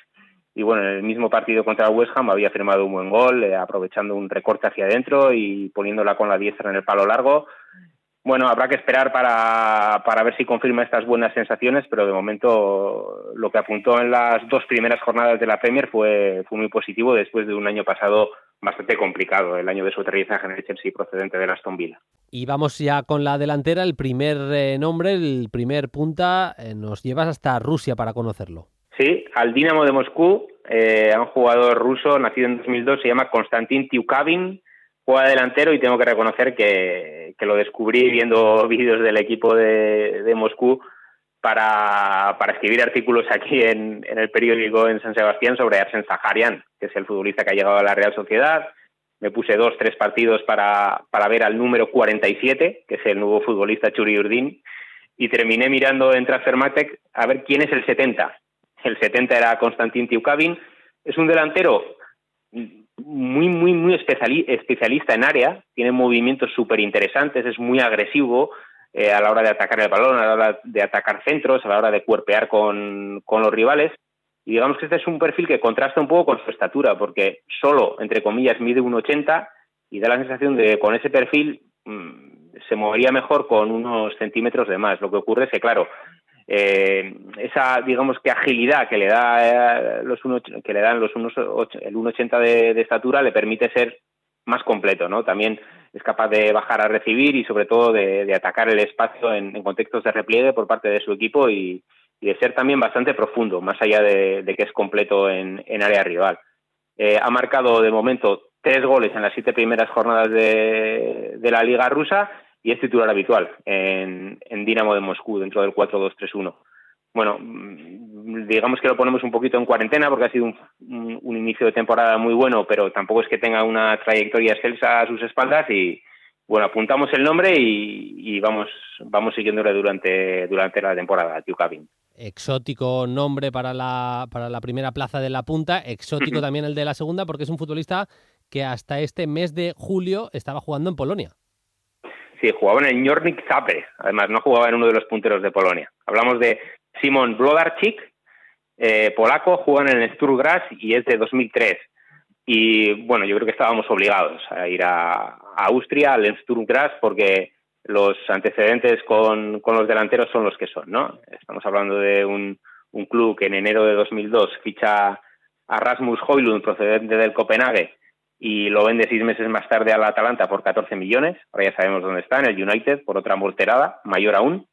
y bueno, en el mismo partido contra el West Ham había firmado un buen gol, aprovechando un recorte hacia adentro y poniéndola con la diestra en el palo largo. Bueno, habrá que esperar para ver si confirma estas buenas sensaciones, pero de momento lo que apuntó en las 2 primeras jornadas de la Premier fue muy positivo después de un año pasado bastante complicado, el año de su aterrizaje en el Chelsea procedente de Aston Villa. Y vamos ya con la delantera, el primer nombre, el primer punta, nos llevas hasta Rusia para conocerlo. Sí, al Dinamo de Moscú, a un jugador ruso nacido en 2002, se llama Konstantin Tiukavin, juega delantero y tengo que reconocer que lo descubrí viendo vídeos del equipo de Moscú para escribir artículos aquí en el periódico en San Sebastián sobre Arsen Zaharian, que es el futbolista que ha llegado a la Real Sociedad. Me puse 2-3 partidos para ver al número 47, que es el nuevo futbolista Churi Urdin, y terminé mirando en Transfermarkt a ver quién es el 70. El 70 era Konstantin Tiukavin. Es un delantero muy especialista en área, tiene movimientos súper interesantes, es muy agresivo a la hora de atacar el balón, a la hora de atacar centros, a la hora de cuerpear con los rivales, y digamos que este es un perfil que contrasta un poco con su estatura, porque solo, entre comillas, mide 1,80 y da la sensación de que con ese perfil se movería mejor con unos centímetros de más. Lo que ocurre es que, claro, esa, digamos que agilidad que le da el 1,80 de estatura le permite ser más completo, ¿no? También es capaz de bajar a recibir y sobre todo de atacar el espacio en contextos de repliegue por parte de su equipo y de ser también bastante profundo, más allá de que es completo en área rival. Ha marcado de momento 3 goles en las 7 primeras jornadas de la Liga Rusa y es titular habitual en Dinamo de Moscú dentro del 4-2-3-1. Bueno, digamos que lo ponemos un poquito en cuarentena porque ha sido un inicio de temporada muy bueno, pero tampoco es que tenga una trayectoria excelsa a sus espaldas y bueno, apuntamos el nombre y vamos siguiéndole durante la temporada, Tiukavin. Exótico nombre para la primera plaza de la punta, exótico también el de la segunda porque es un futbolista que hasta este mes de julio estaba jugando en Polonia. Sí, jugaba en el Njornik Zabrze, además no jugaba en uno de los punteros de Polonia. Hablamos de Simon Wlodarczyk, polaco, juega en el Sturm Graz y es de 2003. Y bueno, yo creo que estábamos obligados a ir a Austria, al Sturm Graz, porque los antecedentes con los delanteros son los que son, ¿no? Estamos hablando de un club que en enero de 2002 ficha a Rasmus Højlund procedente del Copenhague y lo vende 6 meses más tarde al Atalanta por 14 millones. Ahora ya sabemos dónde está, en el United, por otra morterada, mayor aún.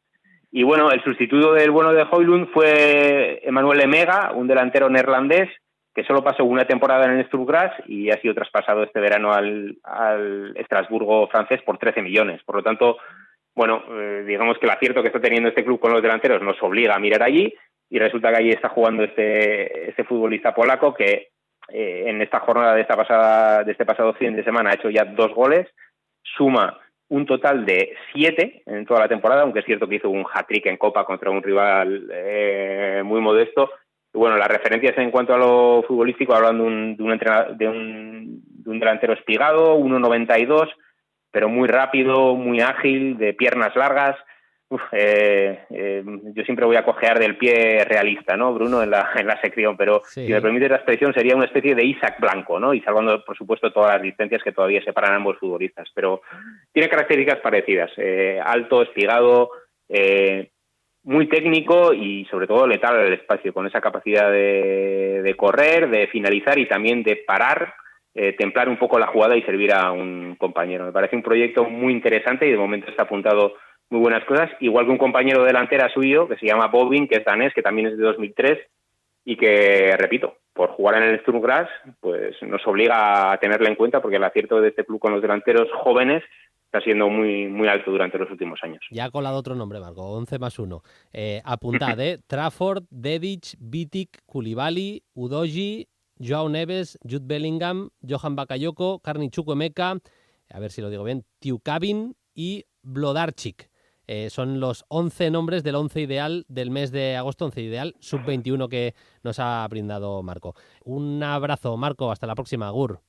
Y bueno, el sustituto del bueno de Højlund fue Emmanuel Emega, un delantero neerlandés que solo pasó una temporada en el Sturm Graz y ha sido traspasado este verano al Estrasburgo francés por 13 millones. Por lo tanto, bueno, digamos que el acierto que está teniendo este club con los delanteros nos obliga a mirar allí y resulta que allí está jugando este futbolista polaco que en esta jornada de este pasado fin de semana ha hecho ya 2 goles, suma un total de 7 en toda la temporada, aunque es cierto que hizo un hat-trick en Copa contra un rival muy modesto. Y bueno, las referencias en cuanto a lo futbolístico, hablando de un delantero espigado, 1,92, pero muy rápido, muy ágil, de piernas largas. Yo siempre voy a cojear del pie realista, ¿no, Bruno, en la sección, pero sí. Si me permite la expresión, sería una especie de Isaac Blanco, ¿no? Y salvando, por supuesto, todas las distancias que todavía separan a ambos futbolistas, pero tiene características parecidas, alto, espigado, muy técnico y sobre todo letal al espacio, con esa capacidad de correr, de finalizar y también de parar, templar un poco la jugada y servir a un compañero. Me parece un proyecto muy interesante y de momento está apuntado muy buenas cosas, igual que un compañero delantera suyo que se llama Bobin, que es danés, que también es de 2003 y que, repito, por jugar en el Sturm Graz, pues nos obliga a tenerlo en cuenta porque el acierto de este club con los delanteros jóvenes está siendo muy, muy alto durante los últimos años. Ya ha colado otro nombre, Marco, 11+1. Apuntad, Trafford, Dedic, Vitic, Koulibaly, Udogie, Joao Neves, Jude Bellingham, Johan Bakayoko, Carni Chukwuemeka, a ver si lo digo bien, Tiukabin y Blodarchik. Son los 11 nombres del 11 ideal del mes de agosto, 11 ideal, sub-21 que nos ha brindado Marco. Un abrazo, Marco, hasta la próxima, agur.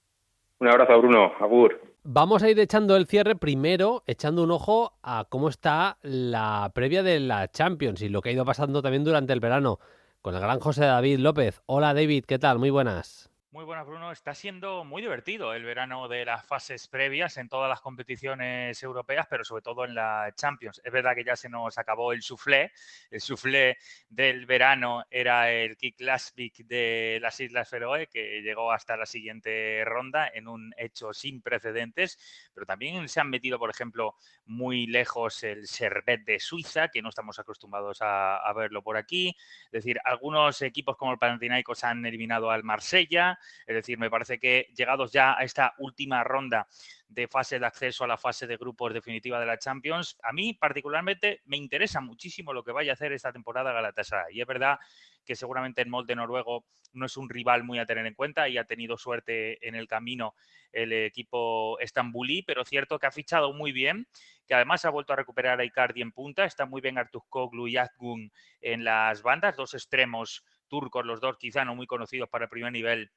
Un abrazo, Bruno, agur. Vamos a ir echando el cierre primero, echando un ojo a cómo está la previa de la Champions y lo que ha ido pasando también durante el verano con el gran José David López. Hola David, ¿qué tal? Muy buenas. Muy buenas, Bruno. Está siendo muy divertido el verano de las fases previas en todas las competiciones europeas, pero sobre todo en la Champions. Es verdad que ya se nos acabó el soufflé. El soufflé del verano era el Kik Lasvik de las Islas Feroe, que llegó hasta la siguiente ronda en un hecho sin precedentes. Pero también se han metido, por ejemplo, muy lejos el Servette de Suiza, que no estamos acostumbrados a verlo por aquí. Es decir, algunos equipos como el Panathinaikos han eliminado al Marsella. Es decir, me parece que llegados ya a esta última ronda de fase de acceso a la fase de grupos definitiva de la Champions, a mí particularmente me interesa muchísimo lo que vaya a hacer esta temporada Galatasaray. Y es verdad que seguramente el molde noruego no es un rival muy a tener en cuenta y ha tenido suerte en el camino el equipo estambulí, pero cierto que ha fichado muy bien, que además ha vuelto a recuperar a Icardi en punta, está muy bien Artuzoglu y Akgun en las bandas, dos extremos turcos, los dos quizá no muy conocidos para el primer nivel,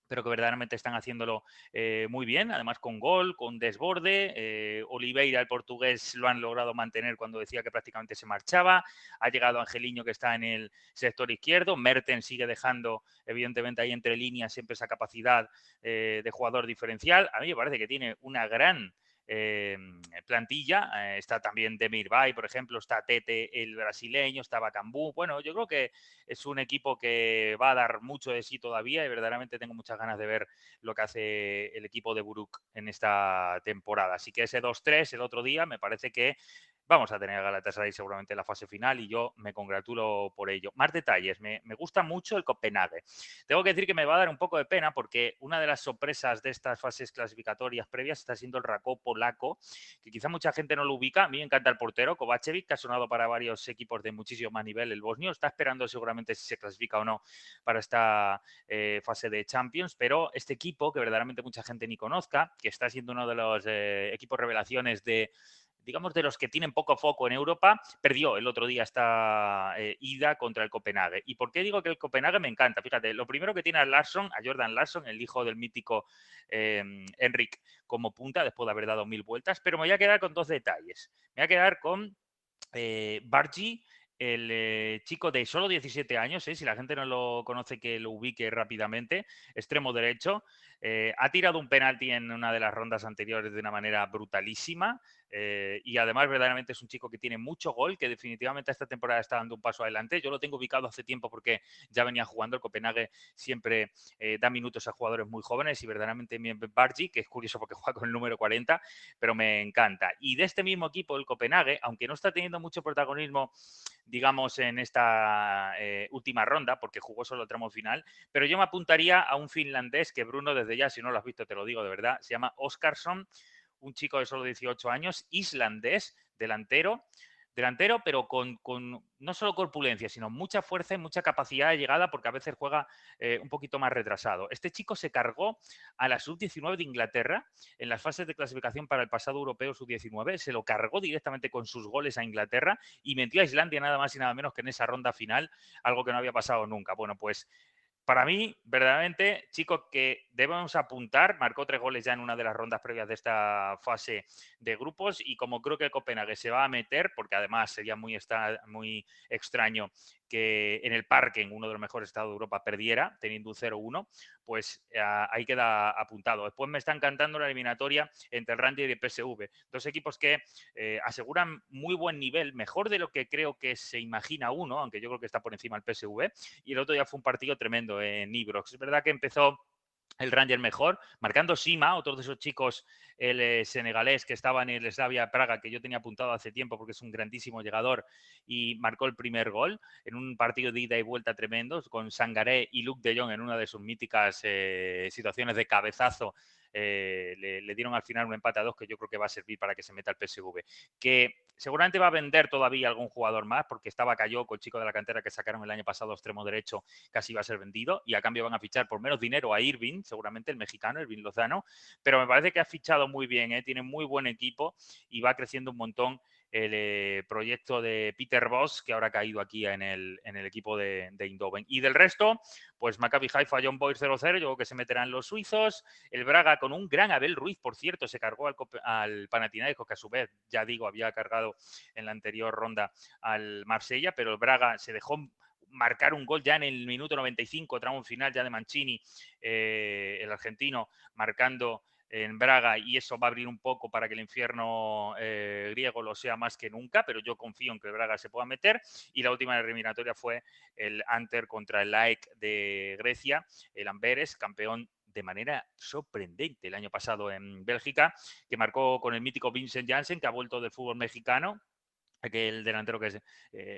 pero que verdaderamente están haciéndolo muy bien, además con gol, con desborde. Oliveira, el portugués, lo han logrado mantener cuando decía que prácticamente se marchaba. Ha llegado Angeliño, que está en el sector izquierdo. Mertens sigue dejando, evidentemente, ahí entre líneas siempre esa capacidad de jugador diferencial. A mí me parece que tiene una gran plantilla. Está también Demir Bay, por ejemplo, está Tete, el brasileño, está Bacambú. Bueno, yo creo que es un equipo que va a dar mucho de sí todavía y verdaderamente tengo muchas ganas de ver lo que hace el equipo de Buruk en esta temporada. Así que ese 2-3 el otro día me parece que vamos a tener a Galatasaray seguramente en la fase final y yo me congratulo por ello. Más detalles, me gusta mucho el Copenhague. Tengo que decir que me va a dar un poco de pena porque una de las sorpresas de estas fases clasificatorias previas está siendo el Rakó polaco, que quizá mucha gente no lo ubica. A mí me encanta el portero, Kovacevic, que ha sonado para varios equipos de muchísimo más nivel, el bosnio. Está esperando seguramente si se clasifica o no para esta fase de Champions, pero este equipo, que verdaderamente mucha gente ni conozca, que está siendo uno de los equipos revelaciones de digamos, de los que tienen poco foco en Europa, perdió el otro día esta ida contra el Copenhague. ¿Y por qué digo que el Copenhague me encanta? Fíjate, lo primero que tiene a Larsson, a Jordan Larsson, el hijo del mítico Henrik, como punta, después de haber dado 1000 vueltas, pero me voy a quedar con dos detalles. Me voy a quedar con Bargi, el chico de solo 17 años, si la gente no lo conoce, que lo ubique rápidamente, extremo derecho, ha tirado un penalti en una de las rondas anteriores de una manera brutalísima y además verdaderamente es un chico que tiene mucho gol, que definitivamente esta temporada está dando un paso adelante. Yo lo tengo ubicado hace tiempo porque ya venía jugando. El Copenhague siempre da minutos a jugadores muy jóvenes y verdaderamente Bargi, que es curioso porque juega con el número 40, pero me encanta. Y de este mismo equipo, el Copenhague, aunque no está teniendo mucho protagonismo, digamos, en esta última ronda, porque jugó solo el tramo final, pero yo me apuntaría a un finlandés que, Bruno, desde ya, si no lo has visto, te lo digo de verdad, se llama Oskarsson, un chico de solo 18 años, islandés, delantero, pero con no solo corpulencia, sino mucha fuerza y mucha capacidad de llegada, porque a veces juega un poquito más retrasado. Este chico se cargó a la sub-19 de Inglaterra en las fases de clasificación para el pasado europeo sub-19, se lo cargó directamente con sus goles a Inglaterra y metió a Islandia nada más y nada menos que en esa ronda final, algo que no había pasado nunca. Bueno, pues para mí, verdaderamente, chico que debemos apuntar, marcó 3 goles ya en una de las rondas previas de esta fase de grupos y como creo que Copenhague se va a meter, porque además sería muy extraño que en el Parken, uno de los mejores estados de Europa, perdiera teniendo un 0-1, pues ahí queda apuntado. Después me está encantando la eliminatoria entre el Rangers y el PSV, dos equipos que aseguran muy buen nivel, mejor de lo que creo que se imagina uno, aunque yo creo que está por encima el PSV, y el otro día fue un partido tremendo en Ibrox. Es verdad que empezó el Ranger mejor, marcando Sima, otro de esos chicos, el senegalés que estaba en el Slavia Praga, que yo tenía apuntado hace tiempo porque es un grandísimo llegador, y marcó el primer gol en un partido de ida y vuelta tremendo, con Sangaré y Luc de Jong en una de sus míticas situaciones de cabezazo le dieron al final un empate a 2 que yo creo que va a servir para que se meta el PSV. Que seguramente va a vender todavía algún jugador más, porque estaba Cayoko, el chico de la cantera que sacaron el año pasado extremo derecho, casi iba a ser vendido, y a cambio van a fichar por menos dinero a Irving, seguramente el mexicano, Irving Lozano, pero me parece que ha fichado muy bien, tiene muy buen equipo y va creciendo un montón el proyecto de Peter Bosz, que ahora ha caído aquí en el equipo de Eindhoven. Y del resto, pues Maccabi Haifa, John Boys 0-0, yo creo que se meterán los suizos. El Braga con un gran Abel Ruiz, por cierto, se cargó al Panathinaikos, que a su vez, ya digo, había cargado en la anterior ronda al Marsella, pero el Braga se dejó marcar un gol ya en el minuto 95, tramo final ya de Mancini, el argentino, marcando en Braga, y eso va a abrir un poco para que el infierno griego lo sea más que nunca, pero yo confío en que el Braga se pueda meter. Y la última eliminatoria fue el Anter contra el AEK de Grecia, el Amberes, campeón de manera sorprendente el año pasado en Bélgica, que marcó con el mítico Vincent Janssen, que ha vuelto del fútbol mexicano, aquel delantero que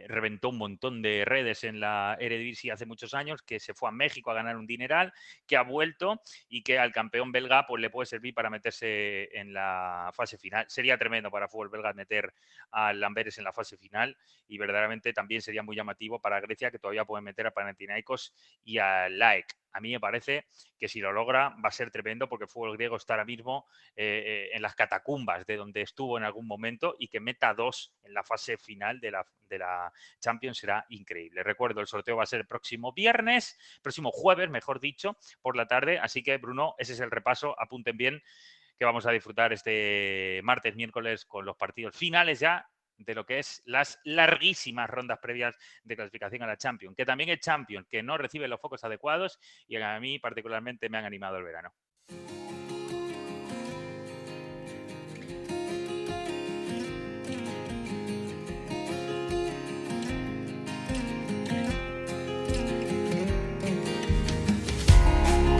reventó un montón de redes en la Eredivisie hace muchos años, que se fue a México a ganar un dineral, que ha vuelto y que al campeón belga pues le puede servir para meterse en la fase final. Sería tremendo para el fútbol belga meter al Amberes en la fase final, y verdaderamente también sería muy llamativo para Grecia, que todavía puede meter a Panathinaikos y al AEK. A mí me parece que si lo logra va a ser tremendo, porque el fútbol griego está ahora mismo en las catacumbas de donde estuvo en algún momento, y que meta 2 en la fase final de la Champions será increíble. Recuerdo, el sorteo va a ser el próximo jueves, mejor dicho, por la tarde. Así que, Bruno, ese es el repaso. Apunten bien que vamos a disfrutar este martes, miércoles con los partidos finales ya de lo que es las larguísimas rondas previas de clasificación a la Champions, que también es Champions, que no recibe los focos adecuados, y a mí particularmente me han animado el verano.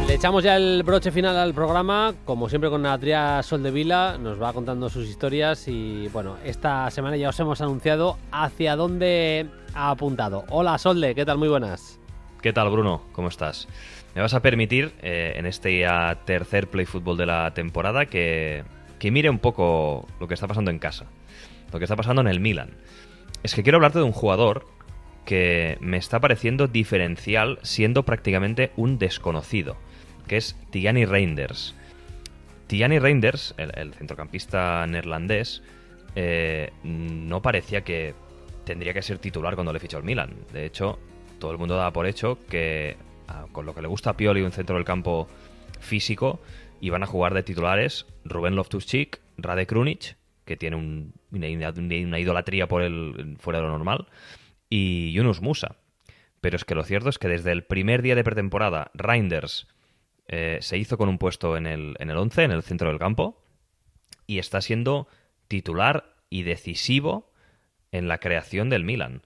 Le echamos ya el broche final al programa, como siempre con Adrià Soldevila, nos va contando sus historias y bueno, esta semana ya os hemos anunciado hacia dónde ha apuntado. Hola Solde, ¿qué tal? Muy buenas. ¿Qué tal, Bruno? ¿Cómo estás? Me vas a permitir, en este ya tercer Play Fútbol de la temporada, que mire un poco lo que está pasando en casa, lo que está pasando en el Milan. Es que quiero hablarte de un jugador que me está pareciendo diferencial, siendo prácticamente un desconocido, que es Tijani Reinders. Tijani Reinders, el centrocampista neerlandés, no parecía que tendría que ser titular cuando le fichó el Milan. De hecho, todo el mundo daba por hecho que, con lo que le gusta a Pioli, un centro del campo físico, iban a jugar de titulares Ruben Loftus-Cheek, Rade Krunic, que tiene una idolatría por él fuera de lo normal, y Yunus Musa. Pero es que lo cierto es que desde el primer día de pretemporada, Reinders se hizo con un puesto en el 11, en el centro del campo, y está siendo titular y decisivo en la creación del Milan.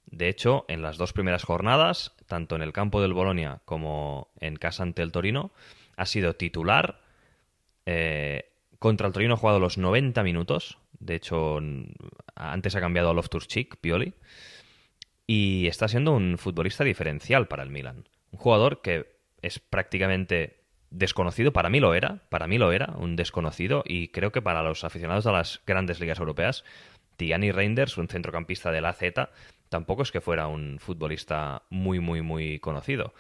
De hecho, en las 2 primeras jornadas, tanto en el campo del Bolonia como en casa ante el Torino, ha sido titular. Contra el Torino ha jugado los 90 minutos. De hecho, antes ha cambiado a Loftus-Cheek, Pioli. Y está siendo un futbolista diferencial para el Milan. Un jugador que es prácticamente desconocido. Para mí lo era, un desconocido. Y creo que para los aficionados a las grandes ligas europeas, Tijani Reinders, un centrocampista del AZ, tampoco es que fuera un futbolista muy, muy, muy conocido.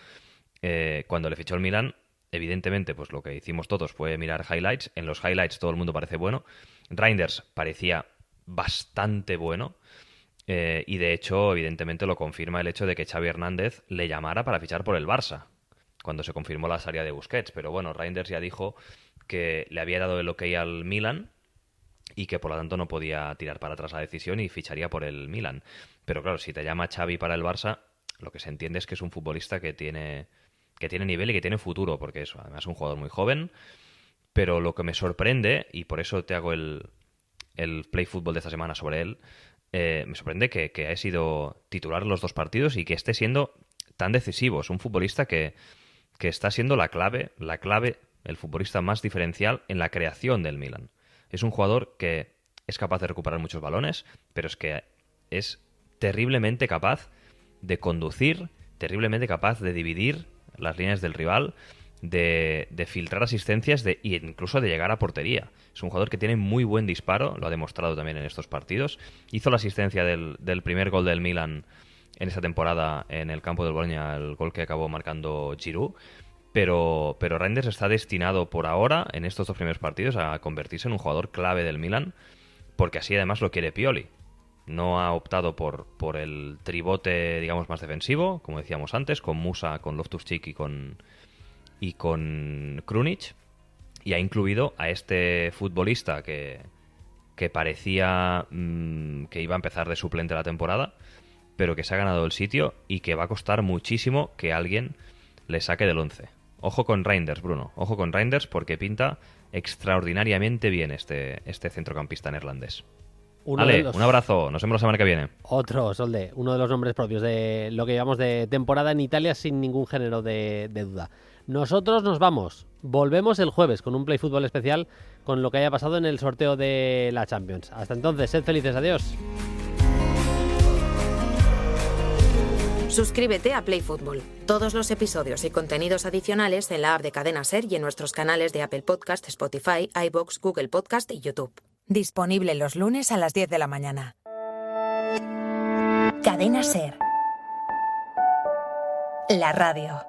Cuando le fichó el Milan, evidentemente, pues lo que hicimos todos fue mirar highlights. En los highlights todo el mundo parece bueno. Reinders parecía bastante bueno. Y de hecho, evidentemente lo confirma el hecho de que Xavi Hernández le llamara para fichar por el Barça, cuando se confirmó la salida de Busquets. Pero bueno, Reinders ya dijo que le había dado el ok al Milan y que por lo tanto no podía tirar para atrás la decisión y ficharía por el Milan. Pero claro, si te llama Xavi para el Barça, lo que se entiende es que es un futbolista que tiene nivel y que tiene futuro, porque eso, además es un jugador muy joven. Pero lo que me sorprende, y por eso te hago el Play Fútbol de esta semana sobre él, me sorprende que haya sido titular los 2 partidos y que esté siendo tan decisivo. Es un futbolista que está siendo la clave, el futbolista más diferencial en la creación del Milan. Es un jugador que es capaz de recuperar muchos balones, pero es que es terriblemente capaz de conducir, terriblemente capaz de dividir las líneas del rival de filtrar asistencias y incluso de llegar a portería. Es un jugador que tiene muy buen disparo, lo ha demostrado también en estos partidos. Hizo la asistencia del primer gol del Milan en esa temporada en el campo del Bologna, el gol que acabó marcando Giroud. Pero Reinders está destinado por ahora, en estos 2 primeros partidos, a convertirse en un jugador clave del Milan, porque así además lo quiere Pioli. No ha optado por el tribote, digamos, más defensivo, como decíamos antes, con Musa, con Loftus-Cheek y con Krunic, y ha incluido a este futbolista que parecía que iba a empezar de suplente la temporada, pero que se ha ganado el sitio y que va a costar muchísimo que alguien le saque del 11. Ojo con Reinders, Bruno. Ojo con Reinders, porque pinta extraordinariamente bien este centrocampista neerlandés. Un abrazo. Nos vemos la semana que viene. Otro, Solde. Uno de los nombres propios de lo que llevamos de temporada en Italia, sin ningún género de duda. Nosotros nos vamos. Volvemos el jueves con un Play Fútbol especial con lo que haya pasado en el sorteo de la Champions. Hasta entonces, sed felices. Adiós. Suscríbete a Play Fútbol. Todos los episodios y contenidos adicionales en la app de Cadena Ser y en nuestros canales de Apple Podcast, Spotify, iVoox, Google Podcast y YouTube. Disponible los lunes a las 10 de la mañana. Cadena Ser. La radio.